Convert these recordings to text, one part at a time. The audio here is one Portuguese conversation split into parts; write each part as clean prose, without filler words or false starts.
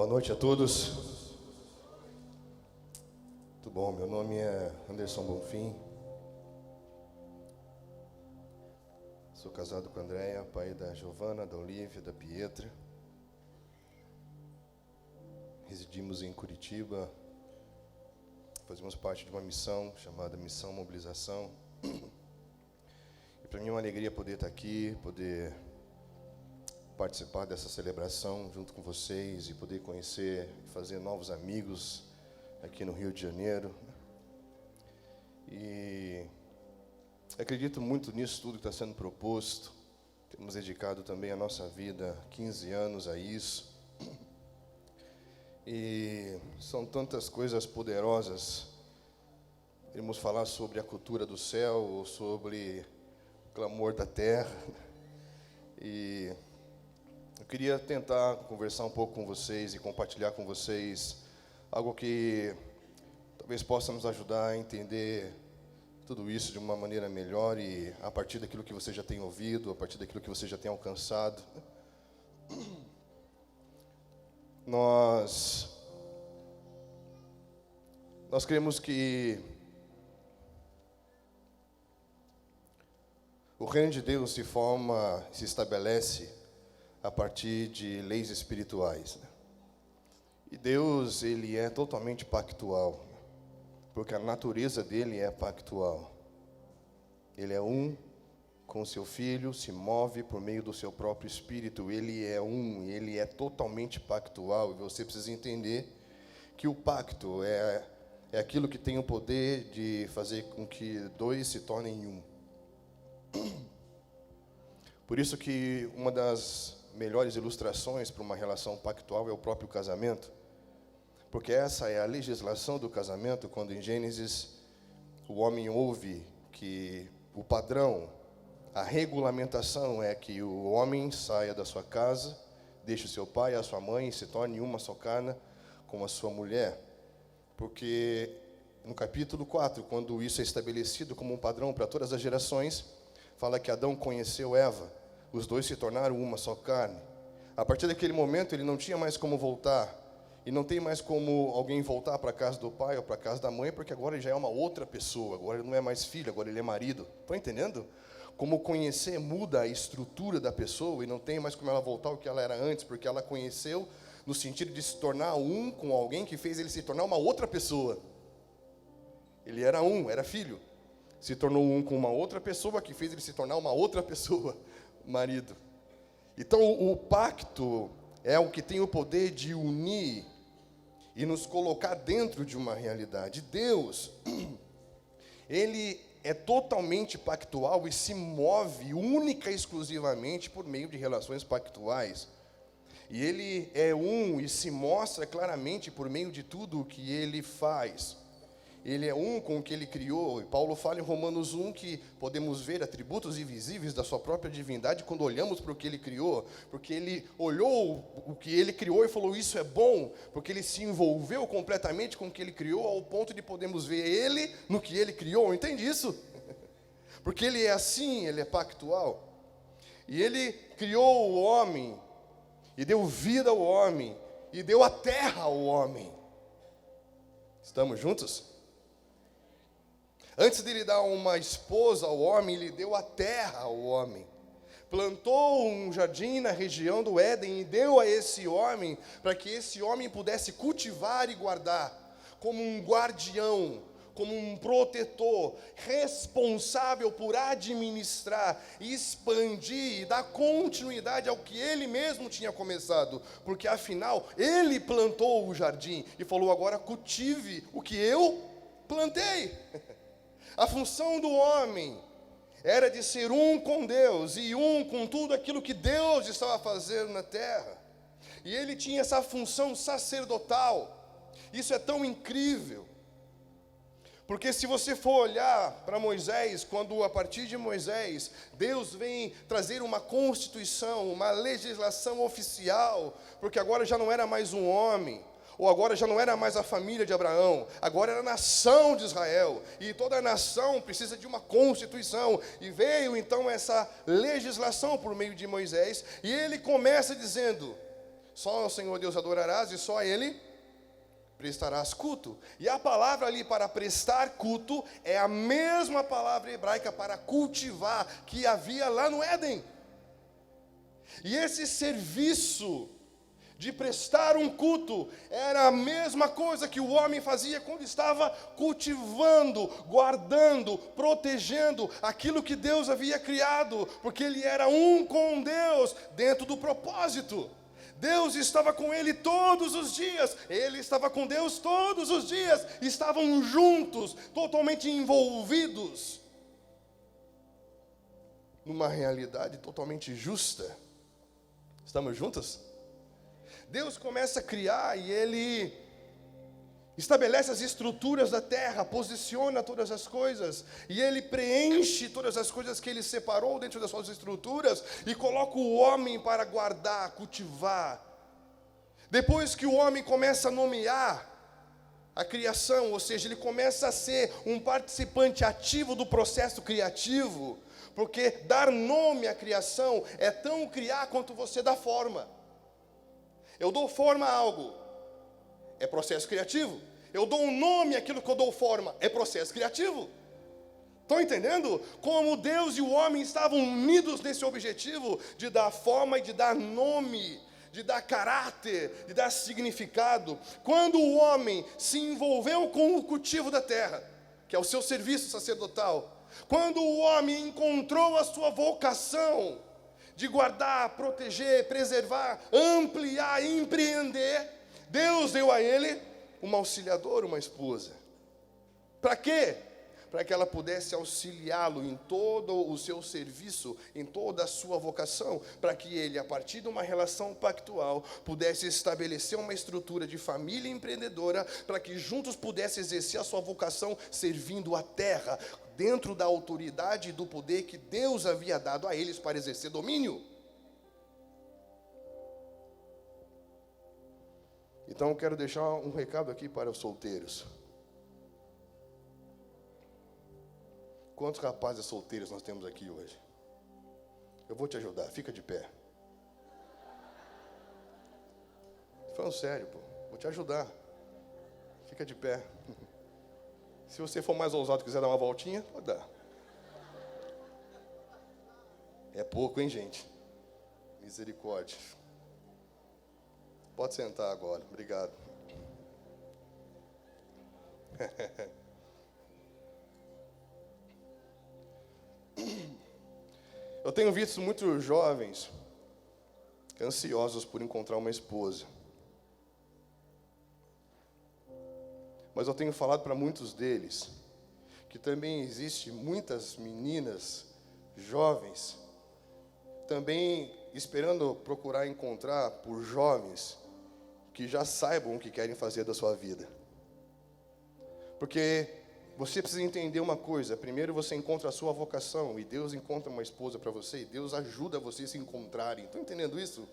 Boa noite a todos. Muito bom, meu nome é Anderson Bonfim. Sou casado com a Andréia, pai da Giovana, da Olívia, da Pietra. Residimos em Curitiba. Fazemos parte de uma missão chamada Missão Mobilização. E para mim é uma alegria poder estar aqui, poder participar dessa celebração junto com vocês e poder conhecer e fazer novos amigos aqui no Rio de Janeiro. E acredito muito nisso tudo que está sendo proposto. Temos dedicado também a nossa vida, 15 anos a isso. E são tantas coisas poderosas. Iremos falar sobre a cultura do céu, ou sobre o clamor da terra. E eu queria tentar conversar um pouco com vocês e compartilhar com vocês algo que talvez possa nos ajudar a entender tudo isso de uma maneira melhor e a partir daquilo que você já tem ouvido, a partir daquilo que você já tem alcançado. Nós cremos que o reino de Deus se estabelece a partir de leis espirituais. E Deus, ele é totalmente pactual, porque a natureza dele é pactual. Ele é um com o seu Filho, se move por meio do seu próprio Espírito. Ele é um, ele é totalmente pactual. E você precisa entender que o pacto é aquilo que tem o poder de fazer com que dois se tornem um. Por isso que uma das melhores ilustrações para uma relação pactual é o próprio casamento, porque essa é a legislação do casamento, quando em Gênesis o homem ouve que o padrão, a regulamentação é que o homem saia da sua casa, deixe o seu pai e a sua mãe e se torne uma só carne com a sua mulher, porque no capítulo 4, quando isso é estabelecido como um padrão para todas as gerações, fala que Adão conheceu Eva, os dois se tornaram uma só carne. A partir daquele momento, ele não tinha mais como voltar. E não tem mais como alguém voltar para a casa do pai ou para a casa da mãe, porque agora ele já é uma outra pessoa. Agora ele não é mais filho, agora ele é marido. Estão entendendo? Como conhecer muda a estrutura da pessoa e não tem mais como ela voltar ao que ela era antes, porque ela conheceu no sentido de se tornar um com alguém que fez ele se tornar uma outra pessoa. Ele era um, era filho. Se tornou um com uma outra pessoa que fez ele se tornar uma outra pessoa. Marido. Então o pacto é o que tem o poder de unir e nos colocar dentro de uma realidade. Deus, ele é totalmente pactual e se move única e exclusivamente por meio de relações pactuais. E ele é um e se mostra claramente por meio de tudo o que ele faz. Ele é um com o que ele criou, e Paulo fala em Romanos 1 que podemos ver atributos invisíveis da sua própria divindade quando olhamos para o que ele criou, porque ele olhou o que ele criou e falou, isso é bom, porque ele se envolveu completamente com o que ele criou, ao ponto de podermos ver ele no que ele criou, entende isso? Porque ele é assim, ele é pactual, e ele criou o homem, e deu vida ao homem, e deu a terra ao homem. Estamos juntos? Antes de ele dar uma esposa ao homem, ele deu a terra ao homem. Plantou um jardim na região do Éden e deu a esse homem, para que esse homem pudesse cultivar e guardar, como um guardião, como um protetor, responsável por administrar, expandir e dar continuidade ao que ele mesmo tinha começado, porque afinal, ele plantou o jardim e falou, agora cultive o que eu plantei. A função do homem era de ser um com Deus e um com tudo aquilo que Deus estava fazendo na terra. E ele tinha essa função sacerdotal. Isso é tão incrível. Porque se você for olhar para Moisés, quando a partir de Moisés, Deus vem trazer uma constituição, uma legislação oficial, porque agora já não era mais um homem, ou agora já não era mais a família de Abraão, agora era a nação de Israel, e toda a nação precisa de uma constituição, e veio então essa legislação por meio de Moisés, e ele começa dizendo, Só ao Senhor Deus adorarás e só a Ele prestarás culto. E a palavra ali para prestar culto é a mesma palavra hebraica para cultivar que havia lá no Éden. E esse serviço de prestar um culto era a mesma coisa que o homem fazia quando estava cultivando, guardando, protegendo aquilo que Deus havia criado, porque ele era um com Deus dentro do propósito. Deus estava com ele todos os dias, ele estava com Deus todos os dias, estavam juntos, totalmente envolvidos numa realidade totalmente justa. Estamos juntos? Deus começa a criar e Ele estabelece as estruturas da terra, posiciona todas as coisas, e Ele preenche todas as coisas que Ele separou dentro das suas estruturas, e coloca o homem para guardar, cultivar. Depois que o homem começa a nomear a criação, ou seja, ele começa a ser um participante ativo do processo criativo, porque dar nome à criação é tão criar quanto você dá forma. Eu dou forma a algo, é processo criativo. Eu dou um nome àquilo que eu dou forma, é processo criativo. Estão entendendo? Como Deus e o homem estavam unidos nesse objetivo de dar forma e de dar nome, de dar caráter, de dar significado. Quando o homem se envolveu com o cultivo da terra, que é o seu serviço sacerdotal, quando o homem encontrou a sua vocação de guardar, proteger, preservar, ampliar, empreender, Deus deu a ele uma auxiliadora, uma esposa. Para quê? Para que ela pudesse auxiliá-lo em todo o seu serviço, em toda a sua vocação, para que ele, a partir de uma relação pactual, pudesse estabelecer uma estrutura de família empreendedora, para que juntos pudesse exercer a sua vocação servindo a terra, dentro da autoridade e do poder que Deus havia dado a eles para exercer domínio. Então eu quero deixar um recado aqui para os solteiros. Quantos rapazes solteiros nós temos aqui hoje? Eu vou te ajudar, fica de pé. Falando sério, pô, vou te ajudar. Fica de pé. Se você for mais ousado e quiser dar uma voltinha, pode dar. É pouco, hein, gente? Misericórdia. Pode sentar agora, obrigado. Eu tenho visto muitos jovens ansiosos por encontrar uma esposa. Mas eu tenho falado para muitos deles que também existe muitas meninas jovens também esperando procurar encontrar por jovens que já saibam o que querem fazer da sua vida. Porque você precisa entender uma coisa: primeiro você encontra a sua vocação, e Deus encontra uma esposa para você, e Deus ajuda vocês a se encontrarem. Estão entendendo isso?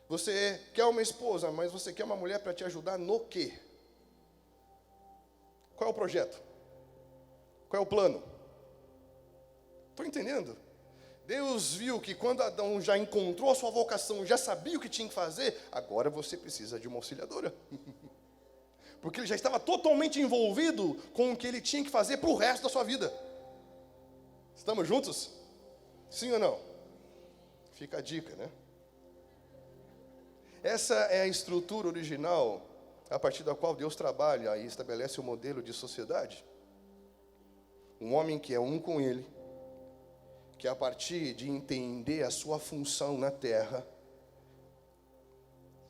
Você quer uma esposa, mas você quer uma mulher para te ajudar no quê? Qual é o projeto? Qual é o plano? Estão entendendo? Deus viu que quando Adão já encontrou a sua vocação, já sabia o que tinha que fazer, agora você precisa de uma auxiliadora. Porque ele já estava totalmente envolvido com o que ele tinha que fazer para o resto da sua vida. Estamos juntos? Sim ou não? Fica a dica, né? Essa é a estrutura original a partir da qual Deus trabalha e estabelece o modelo de sociedade. Um homem que é um com Ele, que a partir de entender a sua função na terra,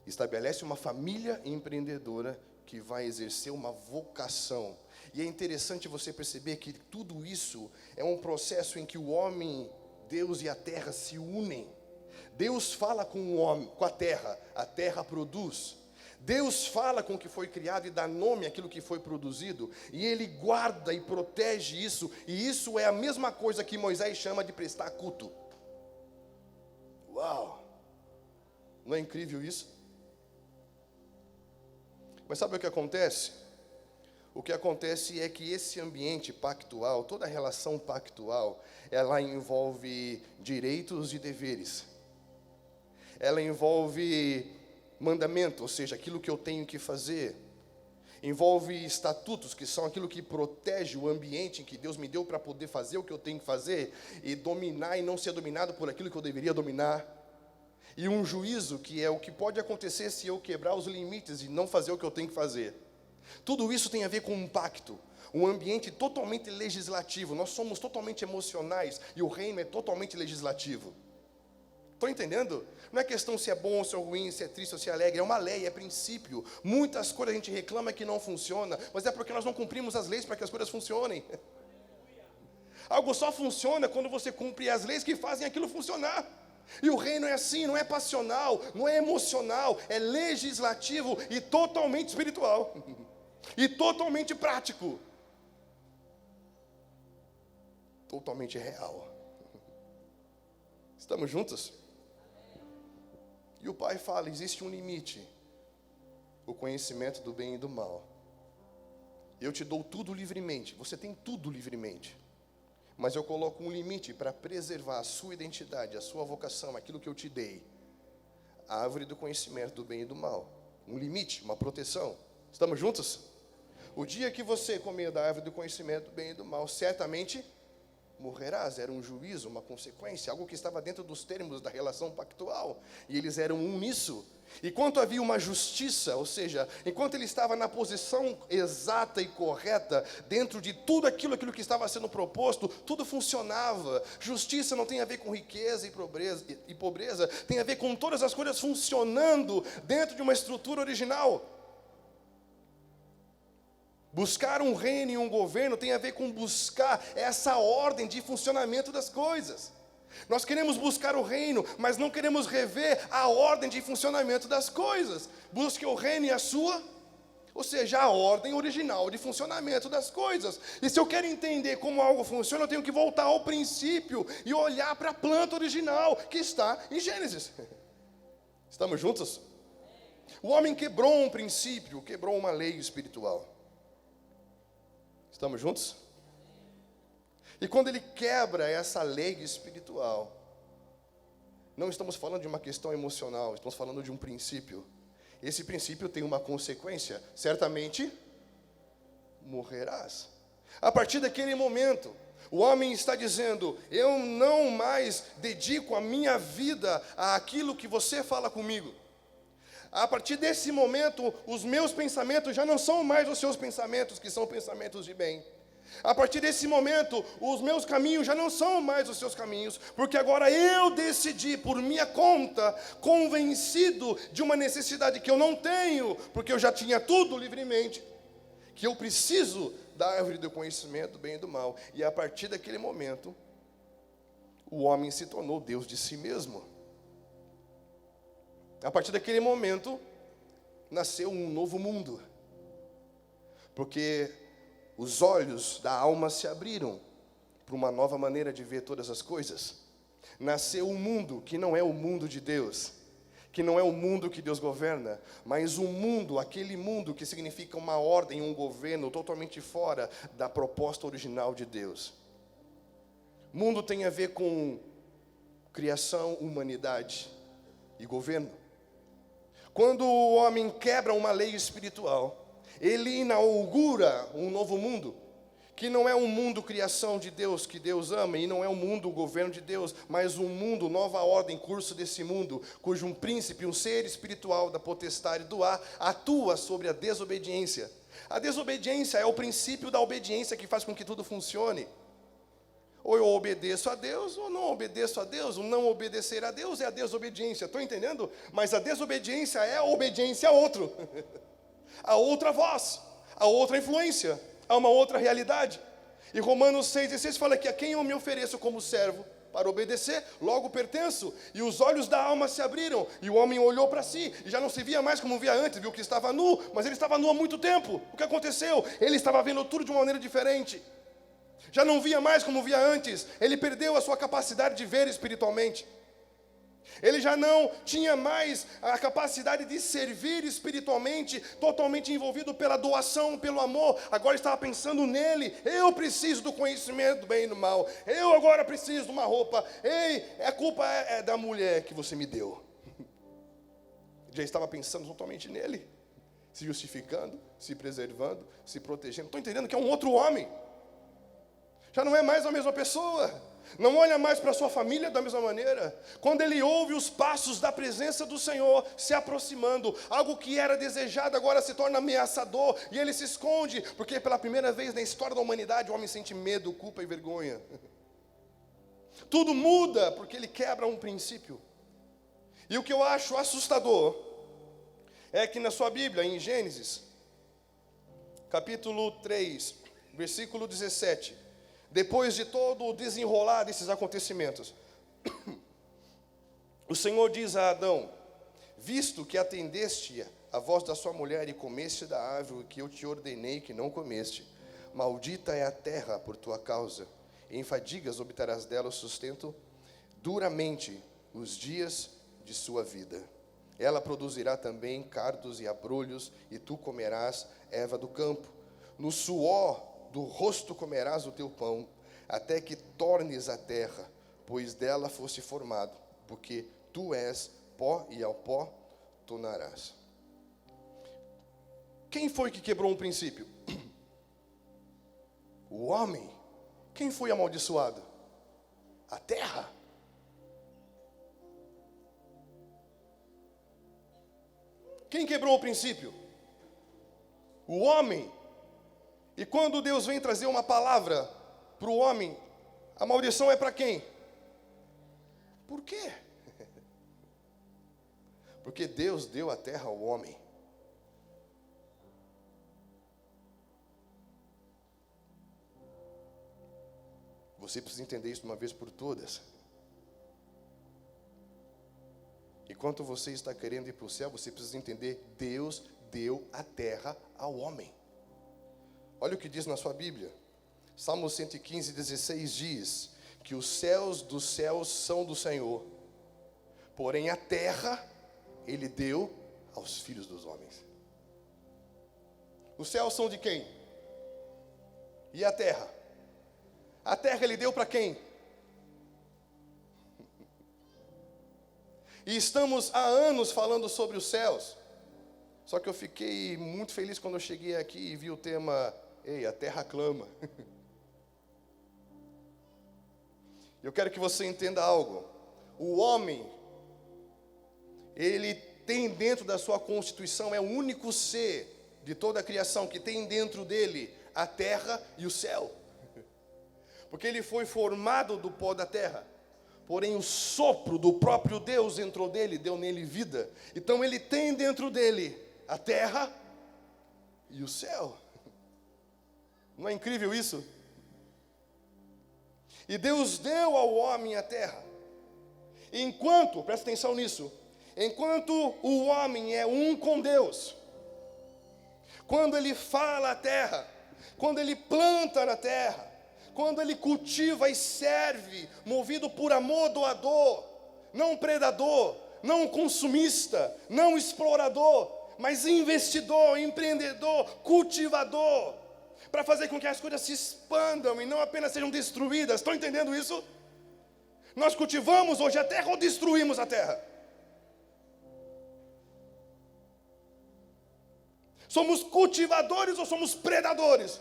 estabelece uma família empreendedora que vai exercer uma vocação. E é interessante você perceber que tudo isso é um processo em que o homem, Deus e a terra se unem. Deus fala com o homem, com a terra produz. Deus fala com o que foi criado e dá nome àquilo que foi produzido, e Ele guarda e protege isso, e isso é a mesma coisa que Moisés chama de prestar culto. Uau! Não é incrível isso? Mas sabe o que acontece? O que acontece é que esse ambiente pactual, toda relação pactual, ela envolve direitos e deveres. Ela envolve mandamento, ou seja, aquilo que eu tenho que fazer. Envolve estatutos, que são aquilo que protege o ambiente em que Deus me deu para poder fazer o que eu tenho que fazer e dominar e não ser dominado por aquilo que eu deveria dominar. E um juízo, que é o que pode acontecer se eu quebrar os limites e não fazer o que eu tenho que fazer. Tudo isso tem a ver com um pacto, um ambiente totalmente legislativo. Nós somos totalmente emocionais e o reino é totalmente legislativo. Estão entendendo? Não é questão se é bom, se é ruim, se é triste ou se é alegre. É uma lei, é princípio. Muitas coisas a gente reclama que não funciona, mas é porque nós não cumprimos as leis para que as coisas funcionem. Algo só funciona quando você cumpre as leis que fazem aquilo funcionar. E o reino é assim, não é passional, não é emocional, é legislativo e totalmente espiritual. E totalmente prático. Totalmente real. Estamos juntos? E o Pai fala, existe um limite, o conhecimento do bem e do mal. Eu te dou tudo livremente, você tem tudo livremente. Mas eu coloco um limite para preservar a sua identidade, a sua vocação, aquilo que eu te dei. A árvore do conhecimento do bem e do mal. Um limite, uma proteção. Estamos juntos? O dia que você comer da árvore do conhecimento do bem e do mal, certamente morrerás. Era um juízo, uma consequência, algo que estava dentro dos termos da relação pactual, e eles eram um nisso. Enquanto havia uma justiça, ou seja, enquanto ele estava na posição exata e correta, dentro de tudo aquilo que estava sendo proposto, tudo funcionava. Justiça não tem a ver com riqueza e pobreza, tem a ver com todas as coisas funcionando dentro de uma estrutura original. Buscar um reino e um governo tem a ver com buscar essa ordem de funcionamento das coisas. Nós queremos buscar o reino, mas não queremos rever a ordem de funcionamento das coisas. Busque o reino e a sua, ou seja, a ordem original de funcionamento das coisas. E se eu quero entender como algo funciona, eu tenho que voltar ao princípio e olhar para a planta original que está em Gênesis. Estamos juntos? O homem quebrou um princípio, quebrou uma lei espiritual. Estamos juntos? E quando ele quebra essa lei espiritual, não estamos falando de uma questão emocional, estamos falando de um princípio. Esse princípio tem uma consequência, certamente morrerás. A partir daquele momento, o homem está dizendo, eu não mais dedico a minha vida àquilo que você fala comigo. A partir desse momento, os meus pensamentos já não são mais os seus pensamentos, que são pensamentos de bem. A partir desse momento, os meus caminhos já não são mais os seus caminhos, porque agora eu decidi, por minha conta, convencido de uma necessidade que eu não tenho, porque eu já tinha tudo livremente, que eu preciso da árvore do conhecimento do bem e do mal. E a partir daquele momento, o homem se tornou Deus de si mesmo. A partir daquele momento, nasceu um novo mundo. Porque os olhos da alma se abriram para uma nova maneira de ver todas as coisas. Nasceu um mundo que não é o mundo de Deus, que não é o mundo que Deus governa, mas um mundo, aquele mundo que significa uma ordem, um governo totalmente fora da proposta original de Deus. Mundo tem a ver com criação, humanidade e governo. Quando o homem quebra uma lei espiritual, ele inaugura um novo mundo, que não é um mundo criação de Deus, que Deus ama, e não é um mundo governo de Deus, mas um mundo, nova ordem, curso desse mundo, cujo um príncipe, um ser espiritual da potestade do ar, atua sobre a desobediência. A desobediência é o princípio da obediência que faz com que tudo funcione. Ou eu obedeço a Deus, ou não obedeço a Deus. O não obedecer a Deus é a desobediência. Estão entendendo? Mas a desobediência é a obediência a outro. A outra voz, a outra influência, a uma outra realidade. E Romanos 6,16 fala que a quem eu me ofereço como servo para obedecer, logo pertenço. E os olhos da alma se abriram, e o homem olhou para si, e já não se via mais como via antes, viu que estava nu, mas ele estava nu há muito tempo. O que aconteceu? Ele estava vendo tudo de uma maneira diferente. Já não via mais como via antes. Ele perdeu a sua capacidade de ver espiritualmente. Ele já não tinha mais a capacidade de servir espiritualmente, totalmente envolvido pela doação, pelo amor. Agora estava pensando nele. Eu preciso do conhecimento do bem e do mal. Eu agora preciso de uma roupa. Ei, a culpa é da mulher que você me deu. Já estava pensando totalmente nele, se justificando, se preservando, se protegendo. Estou entendendo que é um outro homem. Já não é mais a mesma pessoa. Não olha mais para a sua família da mesma maneira. Quando ele ouve os passos da presença do Senhor se aproximando, algo que era desejado agora se torna ameaçador, e ele se esconde, porque pela primeira vez na história da humanidade o homem sente medo, culpa e vergonha. Tudo muda porque ele quebra um princípio. E o que eu acho assustador é que na sua Bíblia, em Gênesis, capítulo 3, versículo 17, depois de todo o desenrolar desses acontecimentos, o Senhor diz a Adão: visto que atendeste a voz da sua mulher e comeste da árvore que eu te ordenei que não comeste, maldita é a terra por tua causa, e em fadigas obterás dela o sustento duramente os dias de sua vida. Ela produzirá também cardos e abrolhos, e tu comerás erva do campo. No suor do rosto comerás o teu pão, até que tornes a terra, pois dela foste formado, porque tu és pó e ao pó tornarás. Quem foi que quebrou um princípio? O homem. Quem foi amaldiçoado? A terra. Quem quebrou o princípio? O homem. E quando Deus vem trazer uma palavra para o homem, a maldição é para quem? Por quê? Porque Deus deu a terra ao homem. Você precisa entender isso de uma vez por todas. Enquanto você está querendo ir para o céu, você precisa entender: Deus deu a terra ao homem. Olha o que diz na sua Bíblia. Salmo 115, 16 diz que os céus dos céus são do Senhor, porém a terra Ele deu aos filhos dos homens. Os céus são de quem? E a terra? A terra Ele deu para quem? E estamos há anos falando sobre os céus. Só que eu fiquei muito feliz quando eu cheguei aqui e vi o tema: ei, a terra clama. Eu quero que você entenda algo. O homem, ele tem dentro da sua constituição, é o único ser de toda a criação que tem dentro dele a terra e o céu. Porque ele foi formado do pó da terra. Porém o sopro do próprio Deus entrou dele, deu nele vida. Então ele tem dentro dele a terra e o céu. Não é incrível isso? E Deus deu ao homem a terra. Enquanto, presta atenção nisso, enquanto o homem é um com Deus, quando ele fala a terra, quando ele planta na terra, quando ele cultiva e serve, movido por amor doador, não predador, não consumista, não explorador, mas investidor, empreendedor, cultivador, para fazer com que as coisas se expandam e não apenas sejam destruídas. Estão entendendo isso? Nós cultivamos hoje a terra ou destruímos a terra? Somos cultivadores ou somos predadores?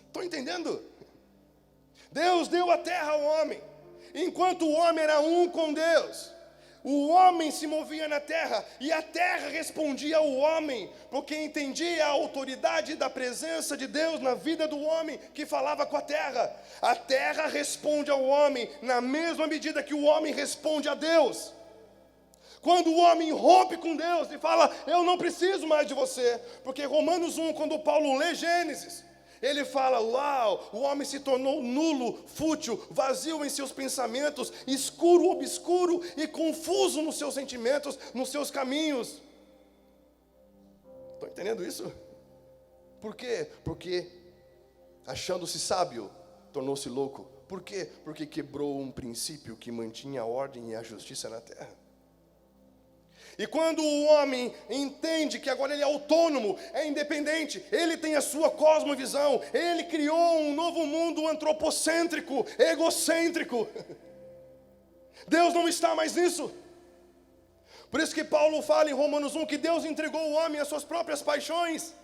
Estão entendendo? Deus deu a terra ao homem. Enquanto o homem era um com Deus, o homem se movia na terra, e a terra respondia ao homem, porque entendia a autoridade da presença de Deus na vida do homem que falava com a terra. A terra responde ao homem na mesma medida que o homem responde a Deus. Quando o homem rompe com Deus e fala: eu não preciso mais de você, porque Romanos 1, quando Paulo lê Gênesis, ele fala: uau, o homem se tornou nulo, fútil, vazio em seus pensamentos, escuro, obscuro e confuso nos seus sentimentos, nos seus caminhos. Estão entendendo isso? Por quê? Porque achando-se sábio, tornou-se louco. Por quê? Porque quebrou um princípio que mantinha a ordem e a justiça na terra. E quando o homem entende que agora ele é autônomo, é independente, ele tem a sua cosmovisão, ele criou um novo mundo antropocêntrico, egocêntrico. Deus não está mais nisso. Por isso que Paulo fala em Romanos 1 que Deus entregou o homem às suas próprias paixões.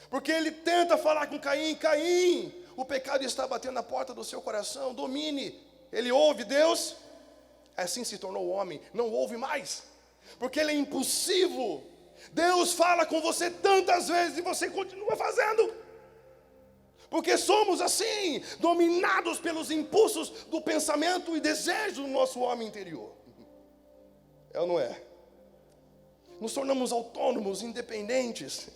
Porque ele tenta falar com Caim: Caim, o pecado está batendo na porta do seu coração, domine. Ele ouve Deus, assim se tornou o homem, não ouve mais, porque ele é impulsivo. Deus fala com você tantas vezes e você continua fazendo, porque somos assim, dominados pelos impulsos do pensamento e desejo do nosso homem interior. É ou não é? Nos tornamos autônomos, independentes.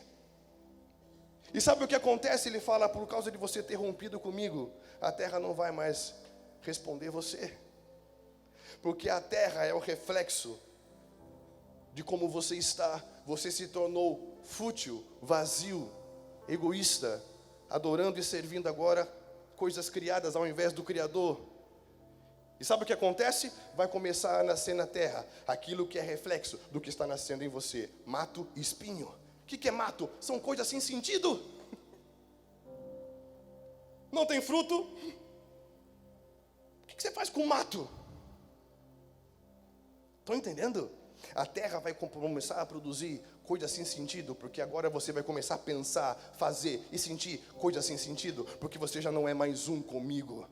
E sabe o que acontece? Ele fala: por causa de você ter rompido comigo, a terra não vai mais responder você. Porque a terra é o reflexo de como você está. Você se tornou fútil, vazio, egoísta, adorando e servindo agora coisas criadas ao invés do Criador. E sabe o que acontece? Vai começar a nascer na terra aquilo que é reflexo do que está nascendo em você: mato e espinho. O que é mato? São coisas sem sentido. Não tem fruto. O que você faz com mato? Estão entendendo? A terra vai começar a produzir coisas sem sentido, porque agora você vai começar a pensar, fazer e sentir coisas sem sentido, porque você já não é mais um comigo.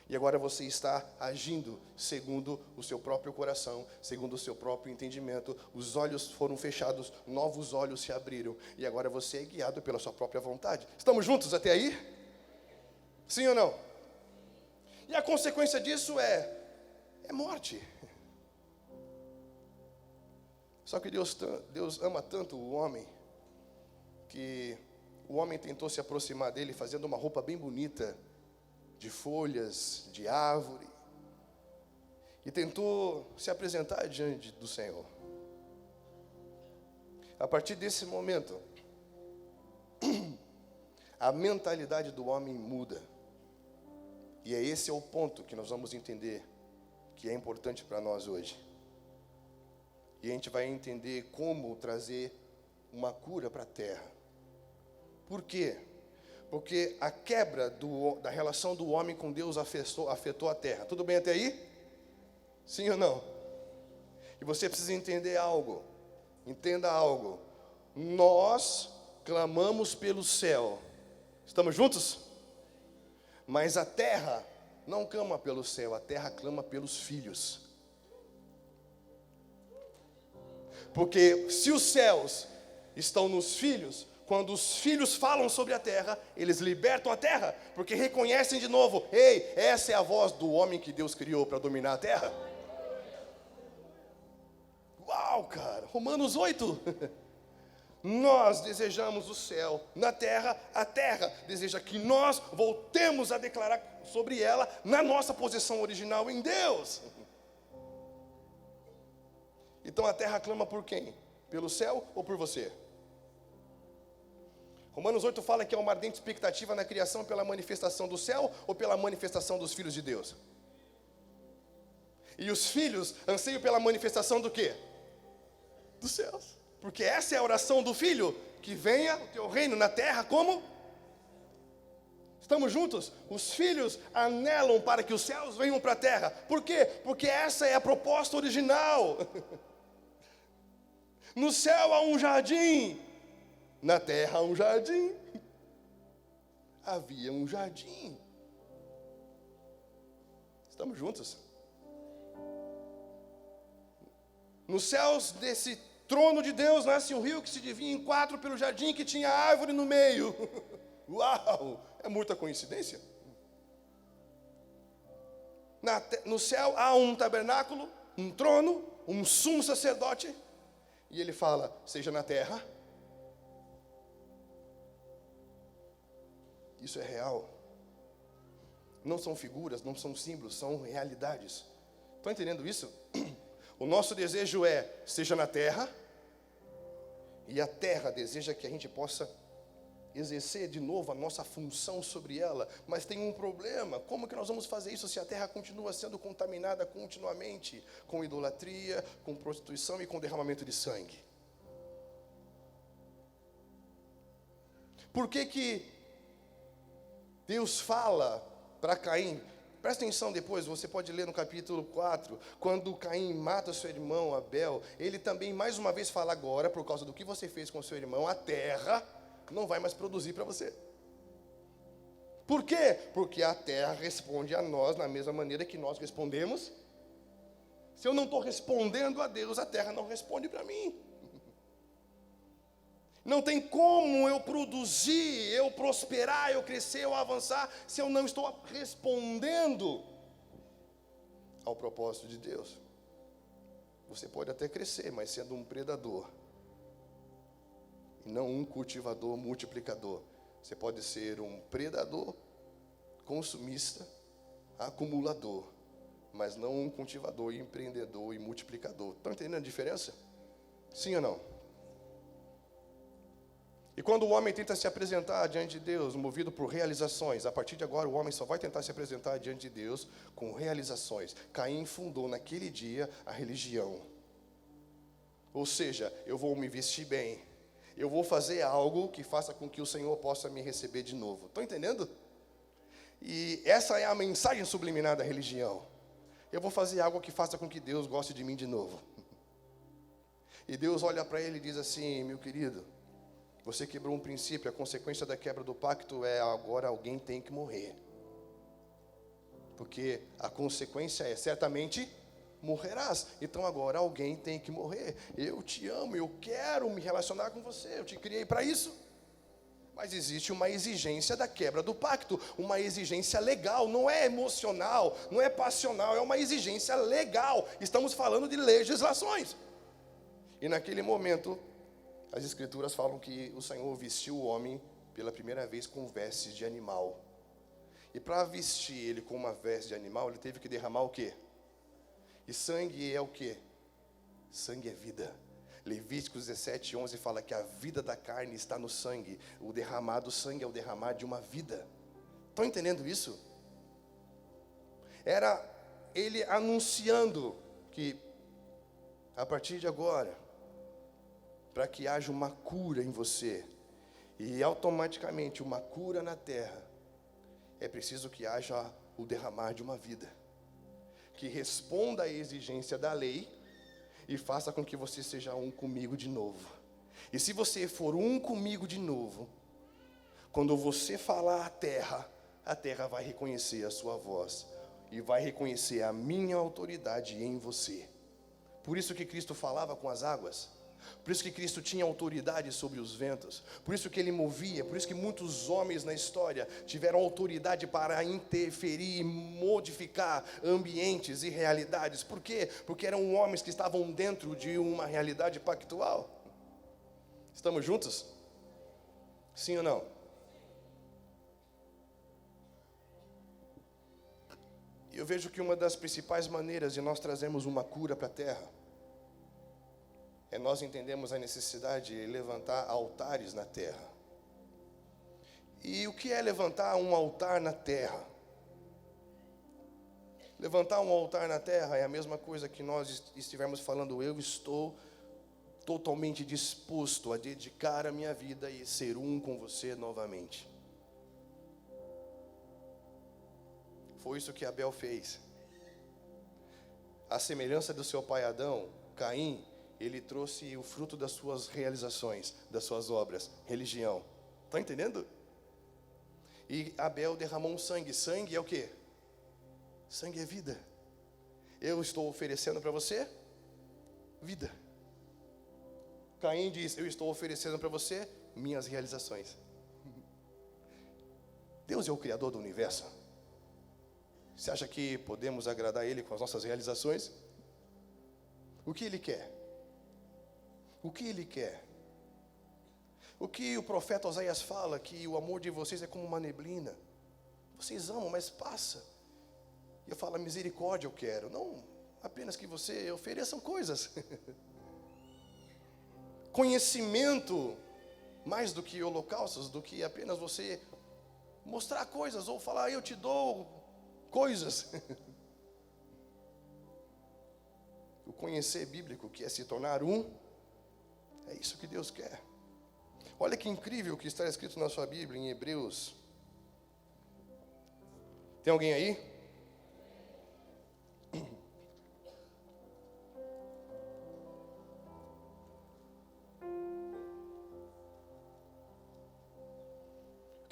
E agora você está agindo segundo o seu próprio coração, segundo o seu próprio entendimento. Os olhos foram fechados, novos olhos se abriram, e agora você é guiado pela sua própria vontade. Estamos juntos até aí? Sim ou não? E a consequência disso é morte. Só que Deus ama tanto o homem, que o homem tentou se aproximar dele fazendo uma roupa bem bonita, de folhas, de árvore, e tentou se apresentar diante do Senhor. A partir desse momento, a mentalidade do homem muda. E esse é o ponto que nós vamos entender, que é importante para nós hoje. E a gente vai entender como trazer uma cura para a terra. Por quê? Porque a quebra da relação do homem com Deus afetou a terra. Tudo bem até aí? Sim ou não? E você precisa entender algo. Entenda algo. Nós clamamos pelo céu. Estamos juntos? Mas a terra não clama pelo céu, a terra clama pelos filhos. Porque se os céus estão nos filhos, quando os filhos falam sobre a terra, eles libertam a terra, porque reconhecem de novo: ei, essa é a voz do homem que Deus criou para dominar a terra. Uau, cara, Romanos 8. Nós desejamos o céu na terra, a terra deseja que nós voltemos a declarar sobre ela na nossa posição original em Deus. Então a terra clama por quem? Pelo céu ou por você? Romanos 8 fala que é uma ardente expectativa na criação pela manifestação do céu ou pela manifestação dos filhos de Deus? E os filhos anseiam pela manifestação do quê? Dos céus. Porque essa é a oração do filho: que venha o teu reino na terra como? Estamos juntos? Os filhos anelam para que os céus venham para a terra. Por quê? Porque essa é a proposta original. No céu há um jardim, na terra há um jardim. Havia um jardim. Estamos juntos? Nos céus desse trono de Deus nasce um rio que se divide em 4 pelo jardim que tinha árvore no meio. Uau! É muita coincidência. No céu há um tabernáculo, um trono, um sumo sacerdote. E ele fala: seja na terra. Isso é real. Não são figuras, não são símbolos, são realidades. Estão entendendo isso? O nosso desejo é: seja na terra. E a terra deseja que a gente possa exercer de novo a nossa função sobre ela. Mas tem um problema: como que nós vamos fazer isso se a terra continua sendo contaminada continuamente com idolatria, com prostituição e com derramamento de sangue? Por que Deus fala para Caim: Presta atenção depois, você pode ler no capítulo 4, quando Caim mata seu irmão Abel, ele também mais uma vez fala: agora, por causa do que você fez com seu irmão, a terra não vai mais produzir para você. Por quê? Porque a terra responde a nós na mesma maneira que nós respondemos. Se eu não estou respondendo a Deus, a terra não responde para mim. Não tem como eu produzir, eu prosperar, eu crescer, eu avançar, se eu não estou respondendo ao propósito de Deus. Você pode até crescer, mas sendo um predador, e não um cultivador, multiplicador. Você pode ser um predador, consumista, acumulador, mas não um cultivador, empreendedor e multiplicador. Estão entendendo a diferença? Sim ou não? E quando o homem tenta se apresentar diante de Deus, movido por realizações, a partir de agora o homem só vai tentar se apresentar diante de Deus com realizações. Caim fundou naquele dia a religião. Ou seja, eu vou me vestir bem, eu vou fazer algo que faça com que o Senhor possa me receber de novo. Estão entendendo? E essa é a mensagem subliminar da religião. Eu vou fazer algo que faça com que Deus goste de mim de novo. E Deus olha para ele e diz assim: meu querido, você quebrou um princípio, a consequência da quebra do pacto é agora alguém tem que morrer. Porque a consequência é certamente morrerás. Então agora alguém tem que morrer. Eu te amo, eu quero me relacionar com você, eu te criei para isso. Mas existe uma exigência da quebra do pacto, uma exigência legal, não é emocional, não é passional, é uma exigência legal. Estamos falando de legislações. E naquele momento, as escrituras falam que o Senhor vestiu o homem pela primeira vez com vestes de animal. E para vestir ele com uma veste de animal, ele teve que derramar o quê? E sangue é o quê? Sangue é vida. Levíticos 17:11 fala que a vida da carne está no sangue. O derramado sangue é o derramar de uma vida. Estão entendendo isso? Era ele anunciando que a partir de agora, para que haja uma cura em você, e automaticamente uma cura na terra, é preciso que haja o derramar de uma vida, que responda à exigência da lei, e faça com que você seja um comigo de novo. E se você for um comigo de novo, quando você falar a terra vai reconhecer a sua voz, e vai reconhecer a minha autoridade em você. Por isso que Cristo falava com as águas, por isso que Cristo tinha autoridade sobre os ventos, por isso que ele movia, por isso que muitos homens na história tiveram autoridade para interferir e modificar ambientes e realidades. Por quê? Porque eram homens que estavam dentro de uma realidade pactual. Estamos juntos? Sim ou não? E eu vejo que uma das principais maneiras de nós trazermos uma cura para a terra é nós entendemos a necessidade de levantar altares na terra. E o que é levantar um altar na terra? Levantar um altar na terra é a mesma coisa que nós estivermos falando: eu estou totalmente disposto a dedicar a minha vida e ser um com você novamente. Foi isso que Abel fez. A semelhança do seu pai Adão, Caim, ele trouxe o fruto das suas realizações, das suas obras, religião. Está entendendo? E Abel derramou um sangue. Sangue é o quê? Sangue é vida. Eu estou oferecendo para você vida. Caim diz: eu estou oferecendo para você minhas realizações. Deus é o Criador do universo. Você acha que podemos agradar Ele com as nossas realizações? O que Ele quer? O que Ele quer? O que o profeta Oséias fala, que o amor de vocês é como uma neblina. Vocês amam, mas passa. E eu falo: misericórdia eu quero. Não apenas que você ofereçam coisas. Conhecimento, mais do que holocaustos, do que apenas você mostrar coisas, ou falar: eu te dou coisas. O conhecer bíblico, que é se tornar um, é isso que Deus quer. Olha que incrível o que está escrito na sua Bíblia, em Hebreus. Tem alguém aí?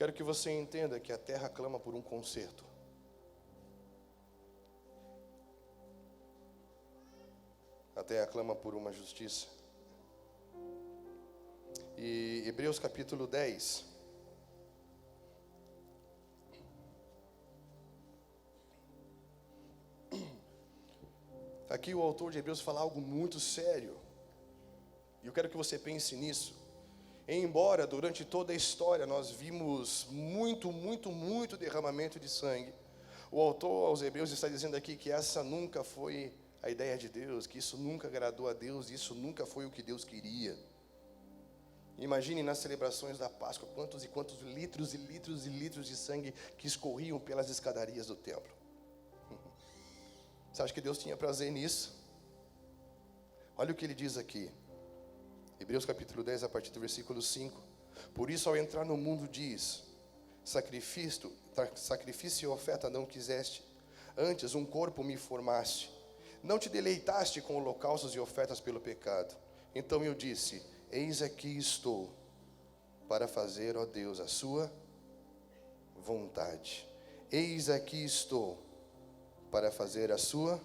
Quero que você entenda que a terra clama por um conserto. A terra clama por uma justiça. E Hebreus capítulo 10. Aqui o autor de Hebreus fala algo muito sério. E eu quero que você pense nisso. Embora durante toda a história nós vimos muito derramamento de sangue, o autor aos Hebreus está dizendo aqui que essa nunca foi a ideia de Deus, que isso nunca agradou a Deus, isso nunca foi o que Deus queria. Imagine nas celebrações da Páscoa quantos e quantos litros e litros e litros de sangue que escorriam pelas escadarias do templo. Você acha que Deus tinha prazer nisso? Olha o que ele diz aqui. Hebreus capítulo 10, a partir do versículo 5. Por isso, ao entrar no mundo, diz: sacrifício e oferta não quiseste, antes um corpo me formaste. Não te deleitaste com holocaustos e ofertas pelo pecado. Então eu disse: eis aqui estou, para fazer, ó Deus, a sua vontade. Eis aqui estou, para fazer a sua.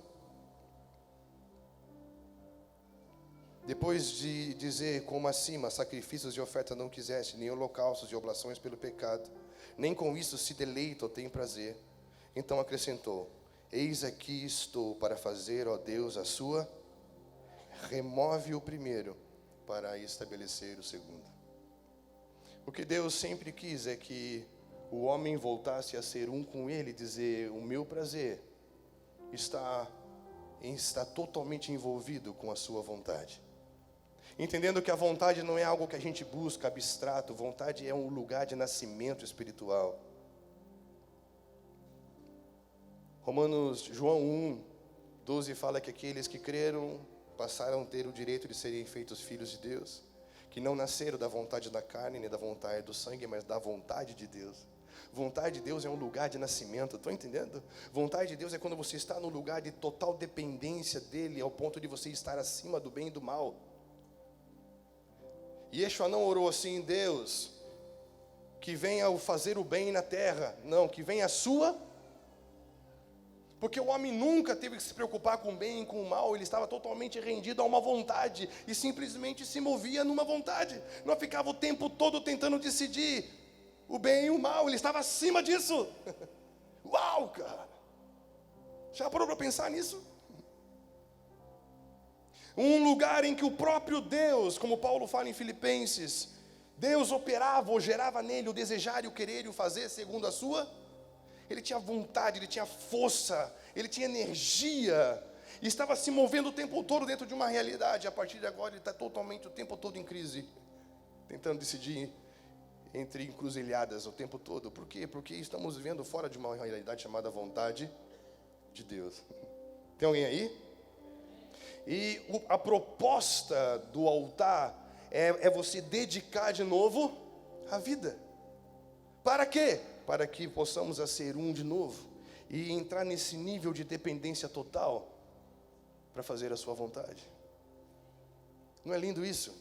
Depois de dizer, como acima, sacrifícios e oferta não quiseste, nem holocaustos e oblações pelo pecado, nem com isso se deleita ou tem prazer. Então acrescentou: eis aqui estou para fazer, ó Deus, a sua. Remove o primeiro para estabelecer o segundo. O que Deus sempre quis é que o homem voltasse a ser um com Ele, dizer: o meu prazer está totalmente envolvido com a sua vontade. Entendendo que a vontade não é algo que a gente busca abstrato, vontade é um lugar de nascimento espiritual. João 1, 12 fala que aqueles que creram passaram a ter o direito de serem feitos filhos de Deus, que não nasceram da vontade da carne, nem da vontade do sangue, mas da vontade de Deus. Vontade de Deus é um lugar de nascimento, estão entendendo? Vontade de Deus é quando você está no lugar de total dependência dEle, ao ponto de você estar acima do bem e do mal. E Yeshua não orou assim: Deus, que venha o fazer o bem na terra. Não, que venha a sua. Porque o homem nunca teve que se preocupar com o bem e com o mal. Ele estava totalmente rendido a uma vontade e simplesmente se movia numa vontade. Não ficava o tempo todo tentando decidir o bem e o mal. Ele estava acima disso. Uau, cara! Já parou para pensar nisso? Um lugar em que o próprio Deus, como Paulo fala em Filipenses, Deus operava ou gerava nele o desejar e o querer e o fazer segundo a sua. Ele tinha vontade, ele tinha força, ele tinha energia, e estava se movendo o tempo todo dentro de uma realidade. A partir de agora ele está totalmente o tempo todo em crise, tentando decidir entre encruzilhadas o tempo todo. Por quê? Porque estamos vivendo fora de uma realidade chamada vontade de Deus. Tem alguém aí? E a proposta do altar é você dedicar de novo a vida. Para quê? Para que possamos ser um de novo e entrar nesse nível de dependência total para fazer a sua vontade. Não é lindo isso?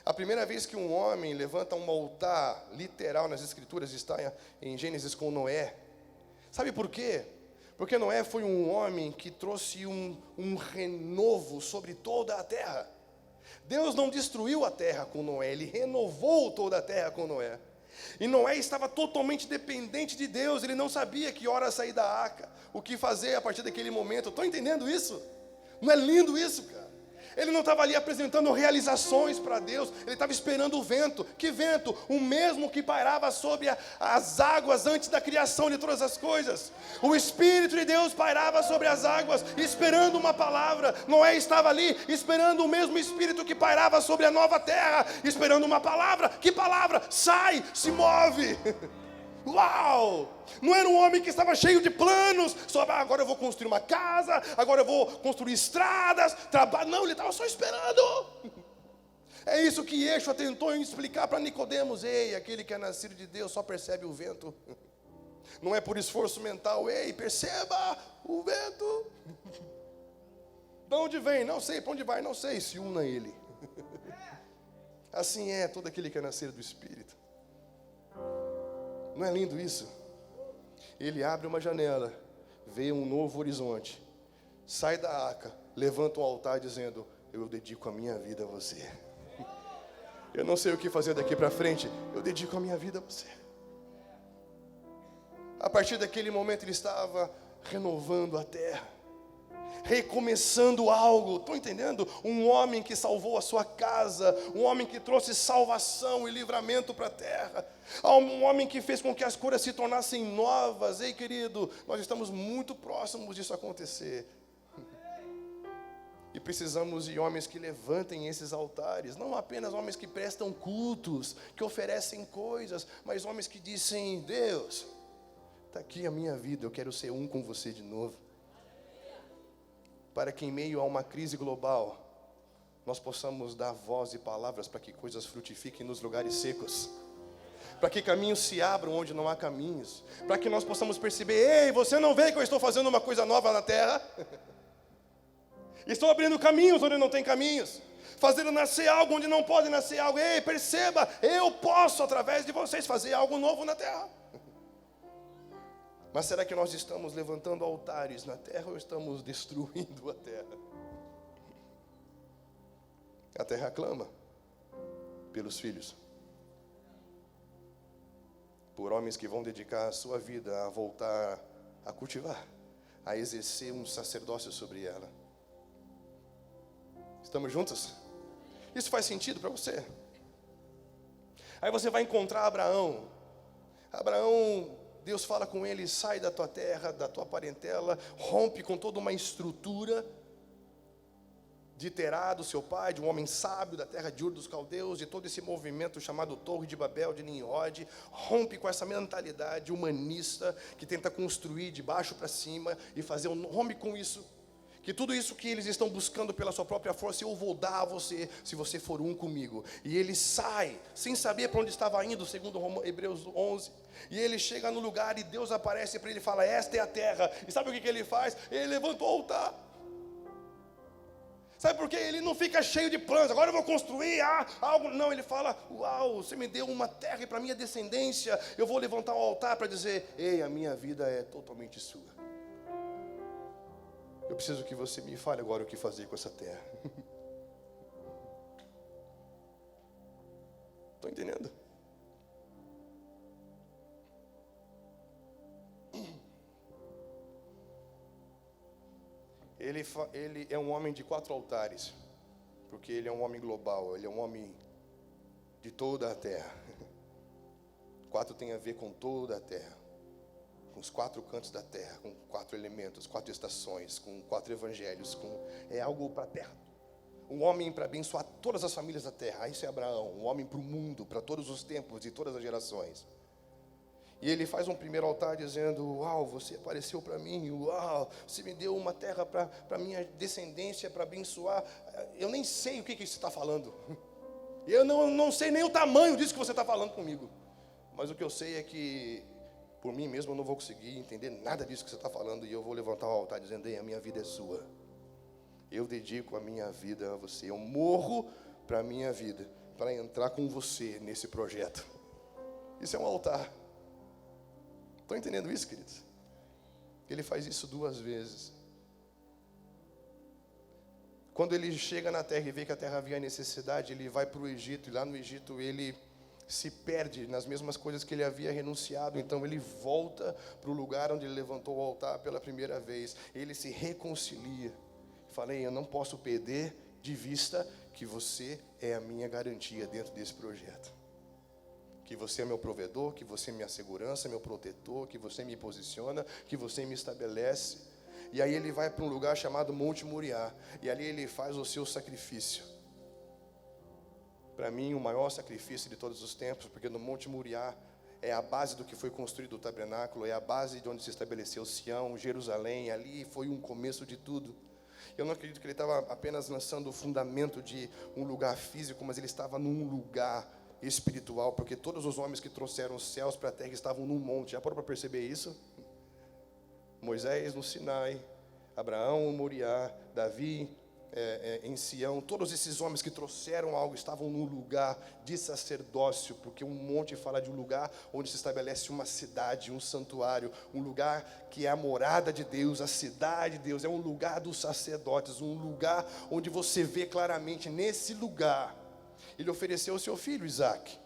A primeira vez que um homem levanta um altar literal nas Escrituras está em Gênesis com Noé. Sabe por quê? Porque Noé foi um homem que trouxe um renovo sobre toda a terra. Deus não destruiu a terra com Noé, Ele renovou toda a terra com Noé. E Noé estava totalmente dependente de Deus, ele não sabia que hora sair da arca, o que fazer a partir daquele momento. Estão entendendo isso? Não é lindo isso, cara? Ele não estava ali apresentando realizações para Deus, ele estava esperando o vento. Que vento? O mesmo que pairava sobre as águas antes da criação de todas as coisas. O Espírito de Deus pairava sobre as águas, esperando uma palavra. Noé estava ali, esperando o mesmo Espírito que pairava sobre a nova terra, esperando uma palavra. Que palavra? Sai, se move. Uau! Não era um homem que estava cheio de planos, só agora eu vou construir uma casa, agora eu vou construir estradas, trabalho. Não, ele estava só esperando. É isso que Yeshua tentou explicar para Nicodemos. Ei, aquele que é nascido de Deus só percebe o vento. Não é por esforço mental. Ei, perceba o vento. De onde vem? Não sei. Para onde vai? Não sei. Se una a ele. Assim é todo aquele que é nascido do Espírito. Não é lindo isso? Ele abre uma janela, vê um novo horizonte, sai da arca, levanta um altar dizendo: eu dedico a minha vida a você. Eu não sei o que fazer daqui para frente, eu dedico a minha vida a você. A partir daquele momento ele estava renovando a terra, recomeçando algo. Estão entendendo? Um homem que salvou a sua casa, um homem que trouxe salvação e livramento para a terra, um homem que fez com que as curas se tornassem novas. Ei, querido, nós estamos muito próximos disso acontecer. E precisamos de homens que levantem esses altares, não apenas homens que prestam cultos, que oferecem coisas, mas homens que dizem: Deus, está aqui a minha vida, eu quero ser um com você de novo. Para que em meio a uma crise global, nós possamos dar voz e palavras para que coisas frutifiquem nos lugares secos, para que caminhos se abram onde não há caminhos, para que nós possamos perceber: ei, você não vê que eu estou fazendo uma coisa nova na terra? Estou abrindo caminhos onde não tem caminhos, fazendo nascer algo onde não pode nascer algo. Ei, perceba, eu posso através de vocês fazer algo novo na terra. Mas será que nós estamos levantando altares na terra ou estamos destruindo a terra? A terra clama pelos filhos, por homens que vão dedicar a sua vida a voltar a cultivar, a exercer um sacerdócio sobre ela. Estamos juntos? Isso faz sentido para você? Aí você vai encontrar Abraão. Deus fala com ele: sai da tua terra, da tua parentela, rompe com toda uma estrutura de Terá, do seu pai, de um homem sábio da terra de Ur dos Caldeus, de todo esse movimento chamado Torre de Babel, de Nimrod. Rompe com essa mentalidade humanista que tenta construir de baixo para cima e fazer rompe com isso. Que tudo isso que eles estão buscando pela sua própria força, eu vou dar a você, se você for um comigo. E ele sai, sem saber para onde estava indo, segundo Hebreus 11. E ele chega no lugar e Deus aparece para ele e fala: esta é a terra. E sabe o que ele faz? Ele levanta o altar. Sabe por quê? Ele não fica cheio de planos: agora eu vou construir algo. Não, ele fala: uau, você me deu uma terra e para minha descendência eu vou levantar um altar para dizer: ei, a minha vida é totalmente sua. Eu preciso que você me fale agora o que fazer com essa terra. Estão entendendo? Ele é um homem de 4 altares, porque ele é um homem global, ele é um homem de toda a terra. 4 tem a ver com toda a terra, com os 4 cantos da terra, com 4 elementos, 4 estações, com 4 evangelhos, é algo para a terra. Um homem para abençoar todas as famílias da terra. Isso é Abraão, um homem para o mundo, para todos os tempos e todas as gerações. E ele faz um primeiro altar dizendo: uau, você apareceu para mim, uau, você me deu uma terra para minha descendência, para abençoar. Eu nem sei o que você está falando. Eu não sei nem o tamanho disso que você está falando comigo. Mas o que eu sei é que por mim mesmo eu não vou conseguir entender nada disso que você está falando. E eu vou levantar o altar dizendo: ei, a minha vida é sua. Eu dedico a minha vida a você. Eu morro para a minha vida, para entrar com você nesse projeto. Isso é um altar. Estão entendendo isso, queridos? Ele faz isso 2 vezes. Quando ele chega na terra e vê que a terra havia necessidade, ele vai para o Egito. E lá no Egito ele se perde nas mesmas coisas que ele havia renunciado. Então ele volta para o lugar onde ele levantou o altar pela primeira vez. Ele se reconcilia. Falei: eu não posso perder de vista que você é a minha garantia dentro desse projeto. Que você é meu provedor, que você é minha segurança, meu protetor, que você me posiciona, que você me estabelece. E aí ele vai para um lugar chamado Monte Moriá. E ali ele faz o seu sacrifício. Para mim, o maior sacrifício de todos os tempos, porque no Monte Moriá é a base do que foi construído o tabernáculo, é a base de onde se estabeleceu Sião, Jerusalém. Ali foi um começo de tudo. Eu não acredito que ele estava apenas lançando o fundamento de um lugar físico, mas ele estava num lugar espiritual, porque todos os homens que trouxeram os céus para a terra estavam num monte. Já parou para perceber isso? Moisés no Sinai, Abraão no Moriá, Davi em Sião, todos esses homens que trouxeram algo estavam num lugar de sacerdócio, porque um monte fala de um lugar onde se estabelece uma cidade, um santuário, um lugar que é a morada de Deus, a cidade de Deus, é um lugar dos sacerdotes, um lugar onde você vê claramente, nesse lugar, ele ofereceu o seu filho Isaque.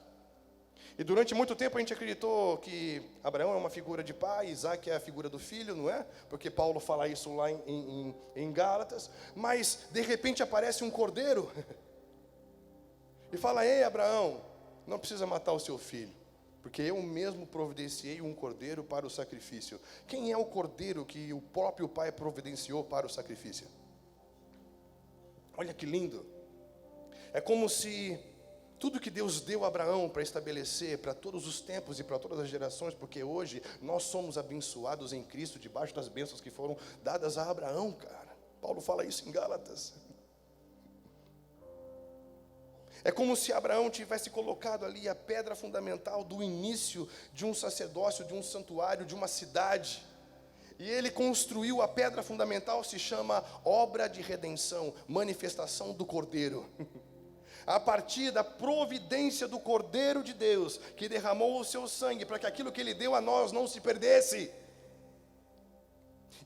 E durante muito tempo a gente acreditou que Abraão é uma figura de pai, Isaque é a figura do filho, não é? Porque Paulo fala isso lá em Gálatas. Mas, de repente, aparece um cordeiro e fala: ei, Abraão, não precisa matar o seu filho, porque eu mesmo providenciei um cordeiro para o sacrifício. Quem é o cordeiro que o próprio pai providenciou para o sacrifício? Olha que lindo. É como se tudo que Deus deu a Abraão para estabelecer para todos os tempos e para todas as gerações, porque hoje nós somos abençoados em Cristo, debaixo das bênçãos que foram dadas a Abraão, cara. Paulo fala isso em Gálatas. É como se Abraão tivesse colocado ali a pedra fundamental do início de um sacerdócio, de um santuário, de uma cidade. E ele construiu a pedra fundamental, se chama obra de redenção, manifestação do Cordeiro. A partir da providência do Cordeiro de Deus, que derramou o seu sangue para que aquilo que ele deu a nós não se perdesse,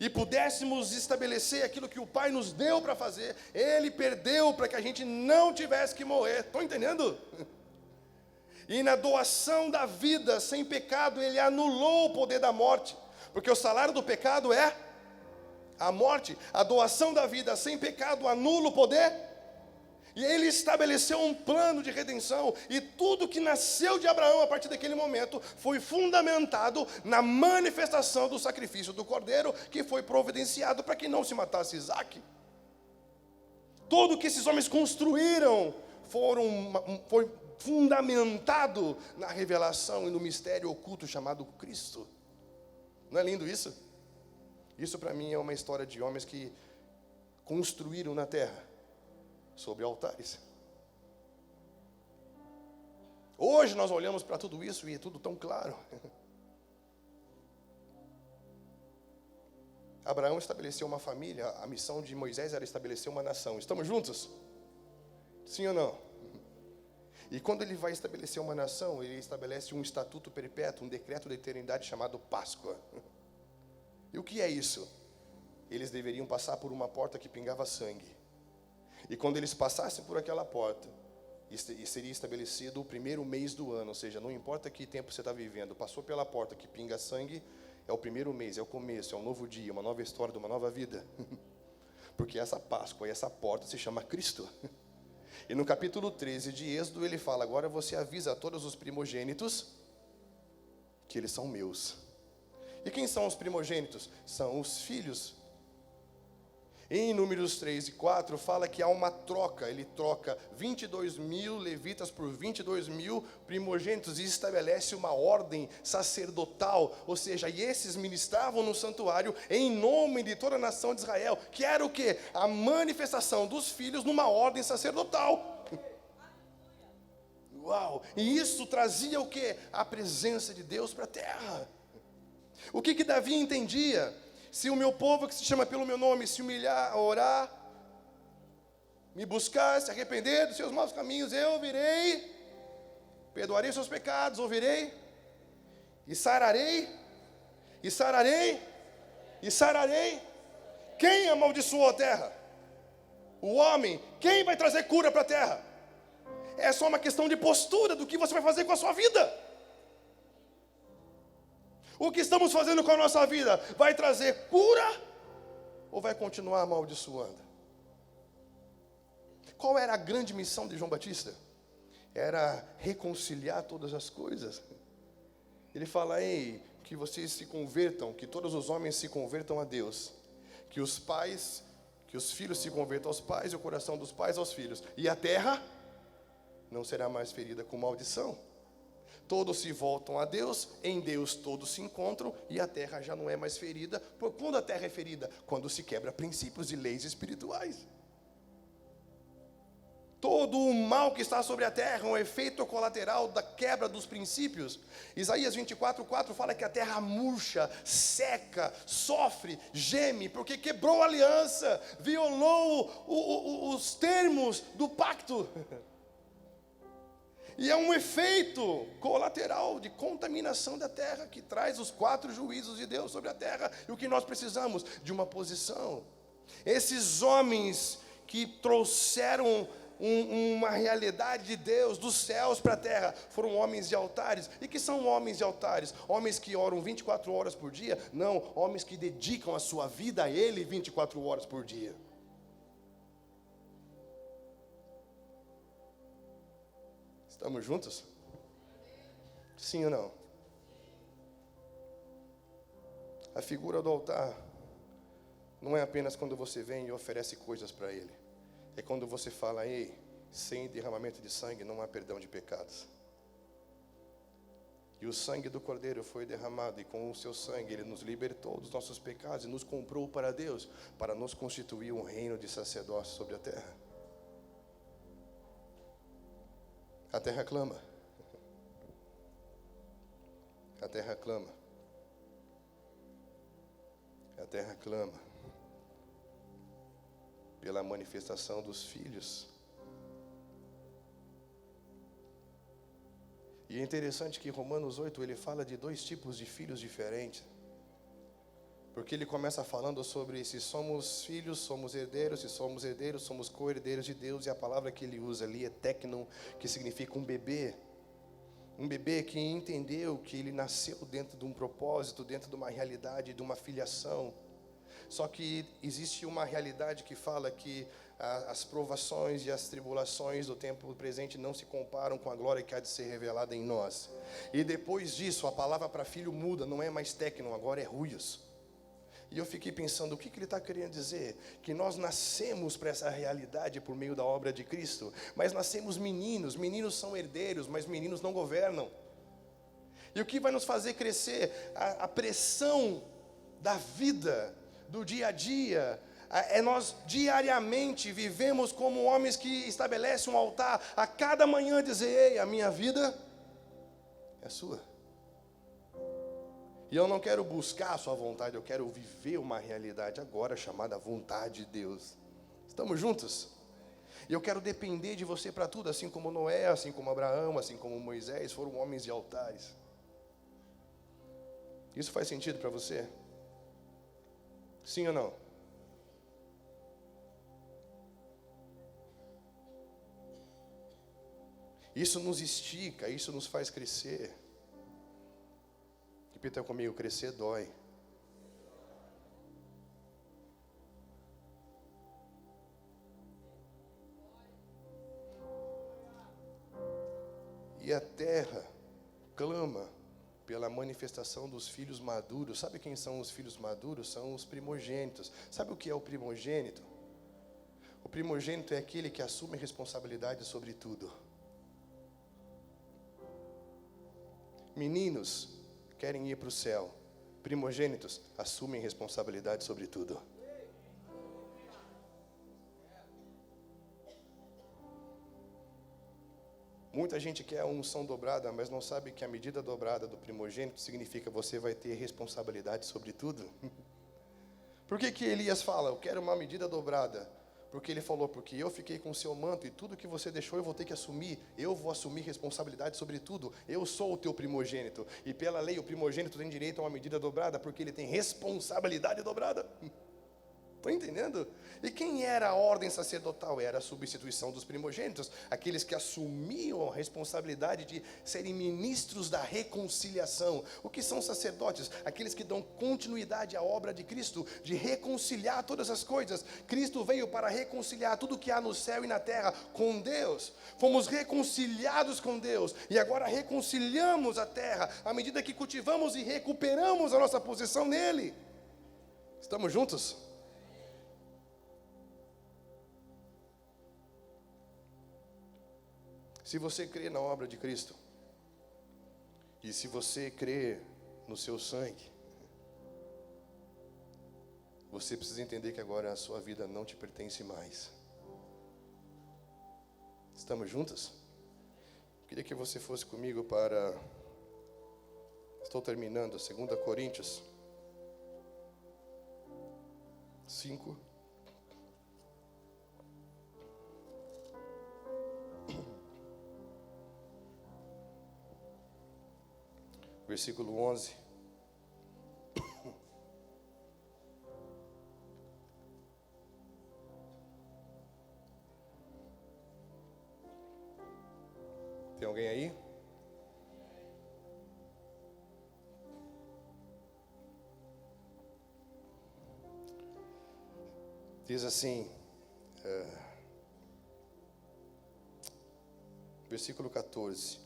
e pudéssemos estabelecer aquilo que o Pai nos deu para fazer. Ele perdeu para que a gente não tivesse que morrer. Estão entendendo? E na doação da vida sem pecado, ele anulou o poder da morte, porque o salário do pecado é a morte. A doação da vida sem pecado anula o poder. E ele estabeleceu um plano de redenção, e tudo que nasceu de Abraão a partir daquele momento foi fundamentado na manifestação do sacrifício do Cordeiro, que foi providenciado para que não se matasse Isaque. Tudo que esses homens construíram foi fundamentado na revelação e no mistério oculto chamado Cristo. Não é lindo isso? Isso para mim é uma história de homens que construíram na terra sobre altares. Hoje nós olhamos para tudo isso e é tudo tão claro. Abraão estabeleceu uma família, a missão de Moisés era estabelecer uma nação. Estamos juntos? Sim ou não? E quando ele vai estabelecer uma nação, ele estabelece um estatuto perpétuo, um decreto da eternidade chamado Páscoa. E o que é isso? Eles deveriam passar por uma porta que pingava sangue. E quando eles passassem por aquela porta, e seria estabelecido o primeiro mês do ano, ou seja, não importa que tempo você está vivendo, passou pela porta que pinga sangue, é o primeiro mês, é o começo, é um novo dia, uma nova história de uma nova vida. Porque essa Páscoa e essa porta se chama Cristo. E no capítulo 13 de Êxodo ele fala: agora você avisa a todos os primogênitos que eles são meus. E quem são os primogênitos? São os filhos. Em Números 3 e 4 fala que há uma troca. Ele troca 22 mil levitas por 22 mil primogênitos e estabelece uma ordem sacerdotal. Ou seja, e esses ministravam no santuário em nome de toda a nação de Israel, que era o quê? A manifestação dos filhos numa ordem sacerdotal. Uau! E isso trazia o quê? A presença de Deus para a terra. O que Davi entendia? Se o meu povo que se chama pelo meu nome se humilhar, orar, me buscar, se arrepender dos seus maus caminhos, eu virei, perdoarei seus pecados, ouvirei, e sararei, e sararei, e sararei. Quem amaldiçoou a terra? O homem. Quem vai trazer cura para a terra? É só uma questão de postura do que você vai fazer com a sua vida. O que estamos fazendo com a nossa vida? Vai trazer cura ou vai continuar amaldiçoando? Qual era a grande missão de João Batista? Era reconciliar todas as coisas. Ele fala: ei, que vocês se convertam, que todos os homens se convertam a Deus, que os filhos se convertam aos pais e o coração dos pais aos filhos, e a terra não será mais ferida com maldição. Todos se voltam a Deus, em Deus todos se encontram, e a terra já não é mais ferida. Quando a terra é ferida? Quando se quebra princípios e leis espirituais. Todo o mal que está sobre a terra é um efeito colateral da quebra dos princípios. Isaías 24:4 fala que a terra murcha, seca, sofre, geme, porque quebrou a aliança, violou os termos do pacto. E é um efeito colateral de contaminação da terra, que traz os 4 juízos de Deus sobre a terra. E o que nós precisamos? De uma posição. Esses homens que trouxeram uma realidade de Deus, dos céus para a terra, foram homens de altares. E que são homens de altares? Homens que oram 24 horas por dia? Não, homens que dedicam a sua vida a Ele 24 horas por dia. Estamos juntos? Sim ou não? A figura do altar não é apenas quando você vem e oferece coisas para Ele. É quando você fala: ei, sem derramamento de sangue não há perdão de pecados. E o sangue do Cordeiro foi derramado, e com o seu sangue Ele nos libertou dos nossos pecados e nos comprou para Deus, para nos constituir um reino de sacerdócio sobre a terra. A terra clama. A terra clama. A terra clama pela manifestação dos filhos. E é interessante que em Romanos 8 ele fala de 2 tipos de filhos diferentes. Porque ele começa falando sobre se somos filhos, somos herdeiros, se somos herdeiros, somos co-herdeiros de Deus. E a palavra que ele usa ali é teknon, que significa um bebê. Um bebê que entendeu que ele nasceu dentro de um propósito, dentro de uma realidade, de uma filiação. Só que existe uma realidade que fala que as provações e as tribulações do tempo presente não se comparam com a glória que há de ser revelada em nós. E depois disso, a palavra para filho muda, não é mais teknon, agora é huios. E eu fiquei pensando, o que ele está querendo dizer? Que nós nascemos para essa realidade por meio da obra de Cristo, mas nascemos meninos. Meninos são herdeiros, mas meninos não governam. E o que vai nos fazer crescer? A pressão da vida, do dia a dia. É nós diariamente vivemos como homens que estabelecem um altar a cada manhã, dizer: ei, a minha vida é sua. E eu não quero buscar a sua vontade, eu quero viver uma realidade agora chamada vontade de Deus. Estamos juntos? E eu quero depender de você para tudo, assim como Noé, assim como Abraão, assim como Moisés, foram homens de altares. Isso faz sentido para você? Sim ou não? Isso nos estica, isso nos faz crescer. Repita comigo: crescer dói. E a terra clama pela manifestação dos filhos maduros. Sabe quem são os filhos maduros? São os primogênitos. Sabe o que é o primogênito? O primogênito é aquele que assume responsabilidade sobre tudo. Meninos querem ir para o céu. Primogênitos assumem responsabilidade sobre tudo. Muita gente quer a unção dobrada, mas não sabe que a medida dobrada do primogênito significa você vai ter responsabilidade sobre tudo. Por que Elias fala, eu quero uma medida dobrada? Porque ele falou, porque eu fiquei com o seu manto e tudo que você deixou eu vou ter que assumir. Eu vou assumir responsabilidade sobre tudo. Eu sou o teu primogênito. E pela lei o primogênito tem direito a uma medida dobrada, porque ele tem responsabilidade dobrada. Estão entendendo? E quem era a ordem sacerdotal? Era a substituição dos primogênitos, aqueles que assumiam a responsabilidade de serem ministros da reconciliação. O que são sacerdotes? Aqueles que dão continuidade à obra de Cristo, de reconciliar todas as coisas. Cristo veio para reconciliar tudo que há no céu e na terra com Deus. Fomos reconciliados com Deus e agora reconciliamos a terra à medida que cultivamos e recuperamos a nossa posição nele. Estamos juntos? Se você crê na obra de Cristo, e se você crê no seu sangue, você precisa entender que agora a sua vida não te pertence mais. Estamos juntos? Queria que você fosse comigo para... Estou terminando, 2 Coríntios 5. Versículo 11. Tem alguém aí? Diz assim, versículo 14: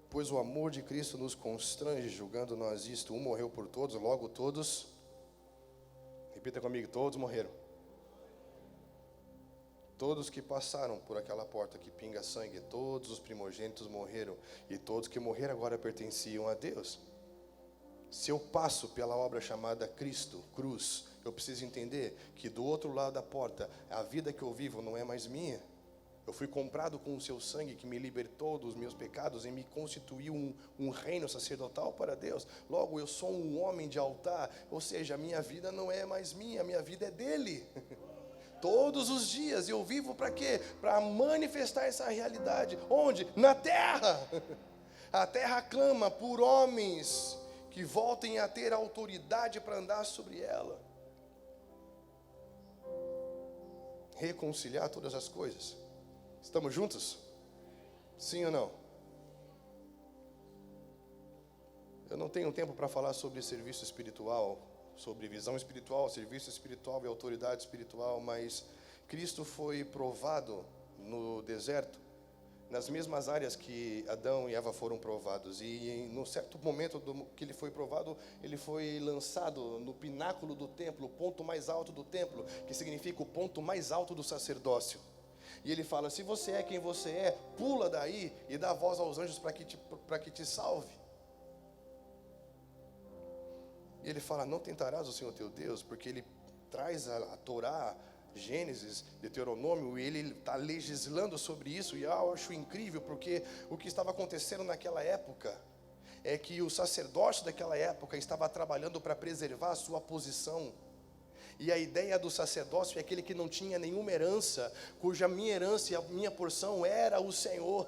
pois o amor de Cristo nos constrange, julgando nós isto, um morreu por todos, logo todos, repita comigo, todos morreram. Todos que passaram por aquela porta que pinga sangue, todos os primogênitos morreram, e todos que morreram agora pertenciam a Deus. Se eu passo pela obra chamada Cristo, cruz, eu preciso entender que do outro lado da porta, a vida que eu vivo não é mais minha. Eu fui comprado com o seu sangue que me libertou dos meus pecados e me constituiu um reino sacerdotal para Deus. Logo, eu sou um homem de altar, ou seja, a minha vida não é mais minha, a minha vida é dele. Todos os dias eu vivo para quê? Para manifestar essa realidade. Onde? Na terra. A terra clama por homens que voltem a ter autoridade para andar sobre ela. Reconciliar todas as coisas. Estamos juntos? Sim ou não? Eu não tenho tempo para falar sobre serviço espiritual, sobre visão espiritual, serviço espiritual e autoridade espiritual, mas Cristo foi provado no deserto, nas mesmas áreas que Adão e Eva foram provados, e no certo momento que ele foi provado, ele foi lançado no pináculo do templo, o ponto mais alto do templo, que significa o ponto mais alto do sacerdócio. E ele fala, se você é quem você é, pula daí e dá voz aos anjos para que te salve. E ele fala, não tentarás o Senhor teu Deus, porque ele traz a Torá, Gênesis, Deuteronômio, e ele está legislando sobre isso, e eu acho incrível, porque o que estava acontecendo naquela época, é que o sacerdote daquela época estava trabalhando para preservar a sua posição, e a ideia do sacerdócio é aquele que não tinha nenhuma herança, cuja minha herança e a minha porção era o Senhor.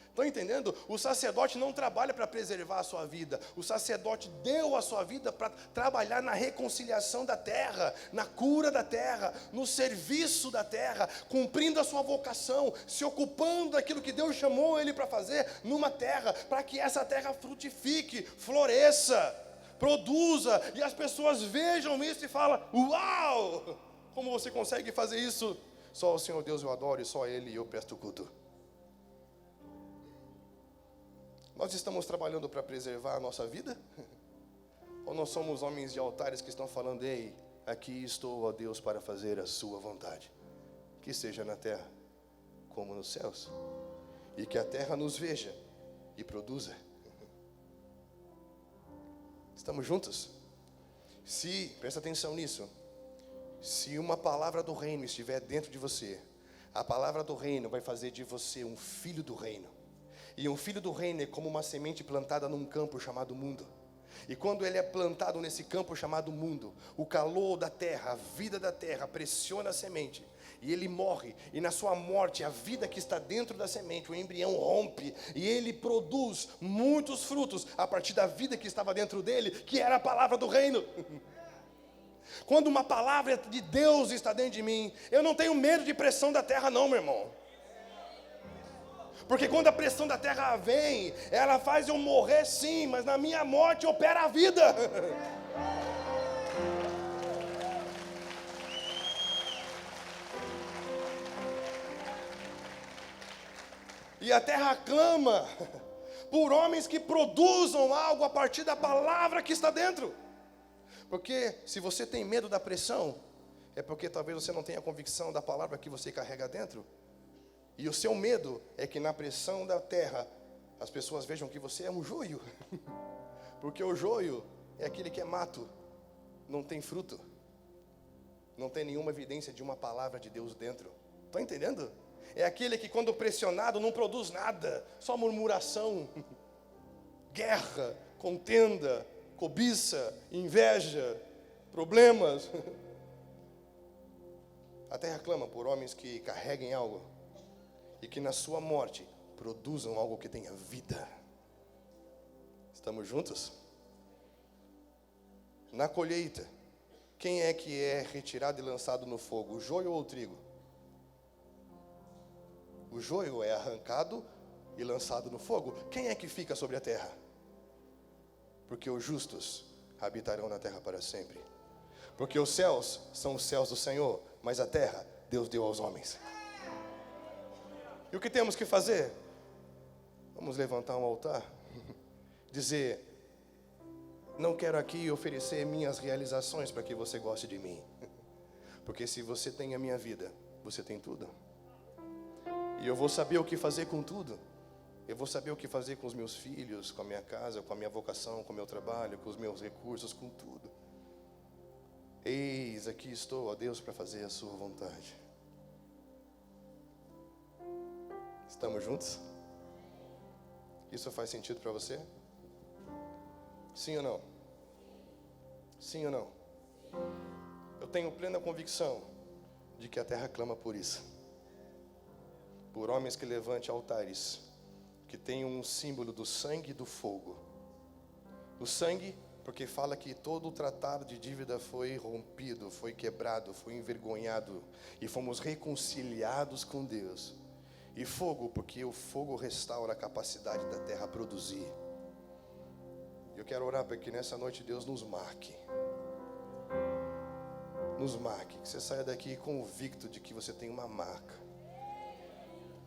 Estão entendendo? O sacerdote não trabalha para preservar a sua vida. O sacerdote deu a sua vida para trabalhar na reconciliação da terra, na cura da terra, no serviço da terra, cumprindo a sua vocação, se ocupando daquilo que Deus chamou ele para fazer numa terra, para que essa terra frutifique, floresça, produza, e as pessoas vejam isso e falam, uau! Como você consegue fazer isso? Só o Senhor Deus eu adoro, e só Ele eu presto culto. Nós estamos trabalhando para preservar a nossa vida? Ou nós somos homens de altares que estão falando, ei, aqui estou, ó Deus, para fazer a sua vontade, que seja na terra como nos céus, e que a terra nos veja e produza. Estamos juntos? Presta atenção nisso, se uma palavra do reino estiver dentro de você, a palavra do reino vai fazer de você um filho do reino. E um filho do reino é como uma semente plantada num campo chamado mundo. E quando ele é plantado nesse campo chamado mundo, o calor da terra, a vida da terra pressiona a semente. E ele morre, e na sua morte, a vida que está dentro da semente, o embrião rompe, e ele produz muitos frutos, a partir da vida que estava dentro dele, que era a palavra do reino. Quando uma palavra de Deus está dentro de mim, eu não tenho medo de pressão da terra não, meu irmão. Porque quando a pressão da terra vem, ela faz eu morrer sim, mas na minha morte opera a vida. E a terra clama por homens que produzam algo a partir da palavra que está dentro. Porque se você tem medo da pressão, é porque talvez você não tenha convicção da palavra que você carrega dentro. E o seu medo é que na pressão da terra, as pessoas vejam que você é um joio. Porque o joio é aquele que é mato, não tem fruto, não tem nenhuma evidência de uma palavra de Deus dentro. Estão entendendo? É aquele que, quando pressionado, não produz nada, só murmuração, guerra, contenda, cobiça, inveja, problemas. A terra clama por homens que carreguem algo e que na sua morte produzam algo que tenha vida. Estamos juntos? Na colheita, quem é que é retirado e lançado no fogo? O joio ou o trigo? O joio é arrancado e lançado no fogo. Quem é que fica sobre a terra? Porque os justos habitarão na terra para sempre. Porque os céus são os céus do Senhor, mas a terra Deus deu aos homens. E o que temos que fazer? Vamos levantar um altar, dizer: não quero aqui oferecer minhas realizações para que você goste de mim. Porque se você tem a minha vida, você tem tudo. E eu vou saber o que fazer com tudo. Eu vou saber o que fazer com os meus filhos, com a minha casa, com a minha vocação, com o meu trabalho, com os meus recursos, com tudo. Eis, aqui estou, ó Deus, para fazer a sua vontade. Estamos juntos? Isso faz sentido para você? Sim ou não? Sim ou não? Eu tenho plena convicção de que a terra clama por isso. Por homens que levantem altares, que tenham um símbolo do sangue e do fogo. O sangue, porque fala que todo o tratado de dívida foi rompido, foi quebrado, foi envergonhado, e fomos reconciliados com Deus. E fogo, porque o fogo restaura a capacidade da terra a produzir. Eu quero orar para que nessa noite Deus nos marque. Nos marque, que você saia daqui convicto de que você tem uma marca.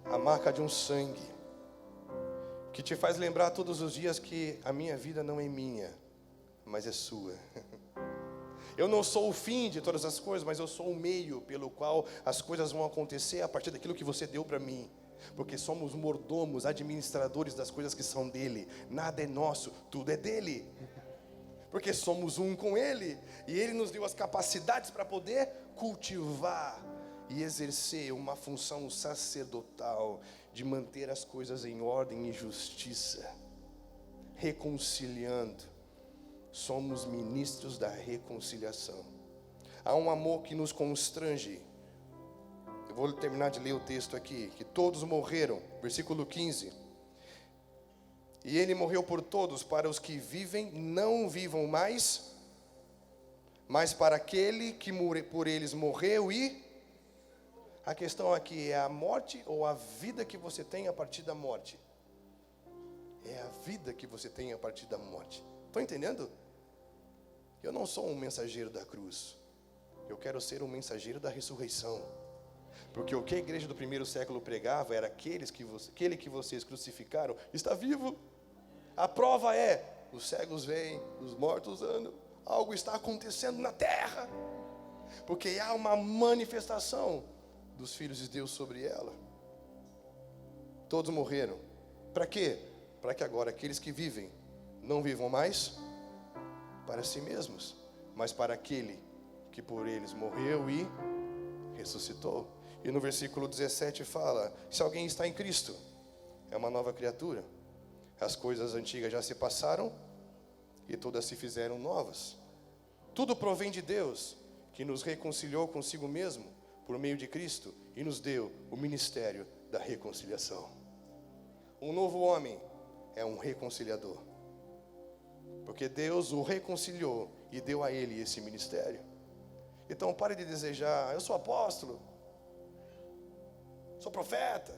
A marca de um sangue, que te faz lembrar todos os dias que a minha vida não é minha, mas é sua. Eu não sou o fim de todas as coisas, mas eu sou o meio pelo qual as coisas vão acontecer a partir daquilo que você deu para mim. Porque somos mordomos, administradores das coisas que são dele. Nada é nosso, tudo é dele. Porque somos um com ele. E ele nos deu as capacidades para poder cultivar e exercer uma função sacerdotal de manter as coisas em ordem e justiça, reconciliando. Somos ministros da reconciliação. Há um amor que nos constrange. Eu vou terminar de ler o texto aqui. Que todos morreram, versículo 15. E ele morreu por todos, para os que vivem, não vivam mais, mas para aquele que por eles morreu e... A questão aqui é a morte ou a vida que você tem a partir da morte? É a vida que você tem a partir da morte. Estão entendendo? Eu não sou um mensageiro da cruz. Eu quero ser um mensageiro da ressurreição. Porque o que a igreja do primeiro século pregava era aquele que vocês crucificaram está vivo. A prova é, os cegos veem, os mortos andam. Algo está acontecendo na terra. Porque há uma manifestação dos filhos de Deus sobre ela. Todos morreram. Para quê? Para que agora aqueles que vivem não vivam mais para si mesmos, mas para aquele que por eles morreu e ressuscitou. E no versículo 17 fala: se alguém está em Cristo, é uma nova criatura. As coisas antigas já se passaram e todas se fizeram novas. Tudo provém de Deus, que nos reconciliou consigo mesmo por meio de Cristo e nos deu o ministério da reconciliação. Um novo homem é um reconciliador, porque Deus o reconciliou e deu a ele esse ministério. Então pare de desejar: eu sou apóstolo, sou profeta,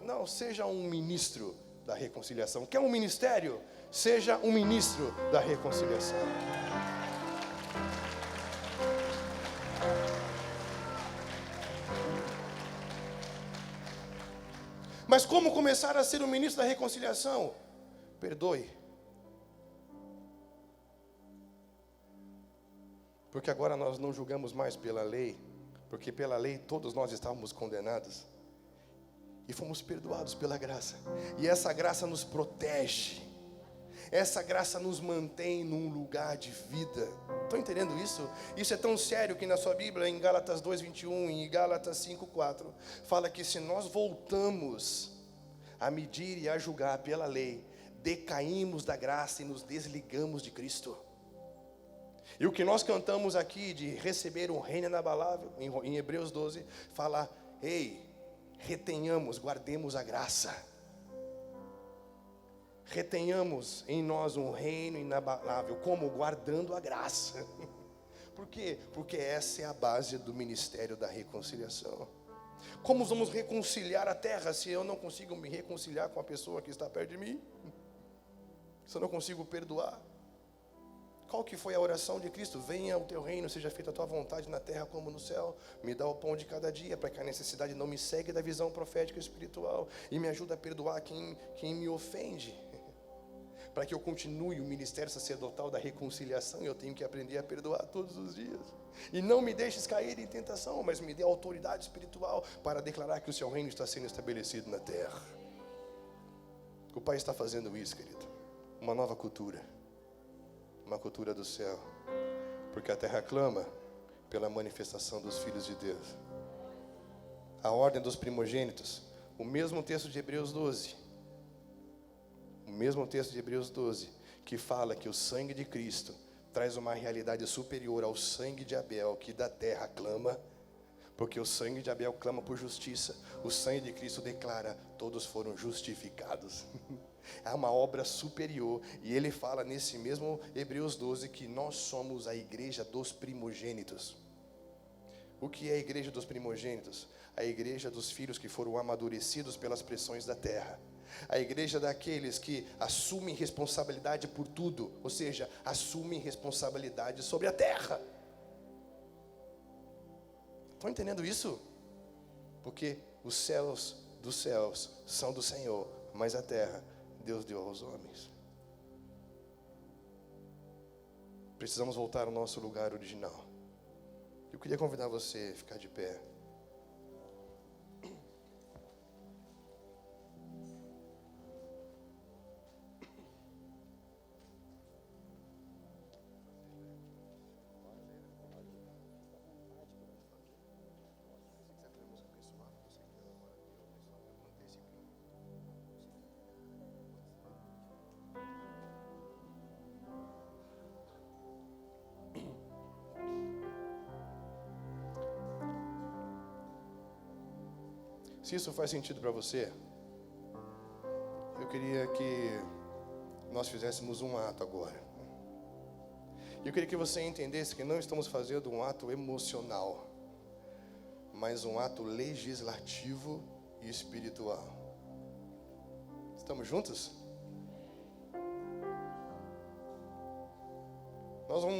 não, seja um ministro da reconciliação. Quer um ministério? Seja um ministro da reconciliação. Mas como começar a ser um ministro da reconciliação? Perdoe. Porque agora nós não julgamos mais pela lei, porque pela lei todos nós estávamos condenados e fomos perdoados pela graça. E essa graça nos protege. Essa graça nos mantém num lugar de vida. Estão entendendo isso? Isso é tão sério que na sua Bíblia, em Gálatas 2:21 e em Gálatas 5:4, fala que se nós voltamos a medir e a julgar pela lei, decaímos da graça e nos desligamos de Cristo. E o que nós cantamos aqui de receber um reino inabalável, em Hebreus 12, fala: ei, retenhamos, guardemos a graça. Retenhamos em nós um reino inabalável, como? Guardando a graça. Por quê? Porque essa é a base do ministério da reconciliação. Como vamos reconciliar a terra se eu não consigo me reconciliar com a pessoa que está perto de mim? Se eu não consigo perdoar? Qual que foi a oração de Cristo? Venha o teu reino, seja feita a tua vontade na terra como no céu. Me dá o pão de cada dia, para que a necessidade não me segue da visão profética e espiritual. E me ajuda a perdoar quem me ofende. Para que eu continue o ministério sacerdotal da reconciliação, eu tenho que aprender a perdoar todos os dias. E não me deixes cair em tentação, mas me dê autoridade espiritual para declarar que o seu reino está sendo estabelecido na terra. O Pai está fazendo isso, querido. Uma nova cultura. Uma cultura do céu. Porque a terra clama pela manifestação dos filhos de Deus. A ordem dos primogênitos. O mesmo texto de Hebreus 12. O mesmo texto de Hebreus 12, que fala que o sangue de Cristo traz uma realidade superior ao sangue de Abel, que da terra clama, porque o sangue de Abel clama por justiça, o sangue de Cristo declara: todos foram justificados. É uma obra superior, e ele fala nesse mesmo Hebreus 12, que nós somos a igreja dos primogênitos. O que é a igreja dos primogênitos? A igreja dos filhos que foram amadurecidos pelas pressões da terra. A igreja daqueles que assumem responsabilidade por tudo, ou seja, assumem responsabilidade sobre a terra. Estão entendendo isso? Porque os céus dos céus são do Senhor, mas a terra Deus deu aos homens. Precisamos voltar ao nosso lugar original. Eu queria convidar você a ficar de pé. Se isso faz sentido para você, eu queria que nós fizéssemos um ato agora. Eu queria que você entendesse que não estamos fazendo um ato emocional, mas um ato legislativo e espiritual. Estamos juntos? Nós vamos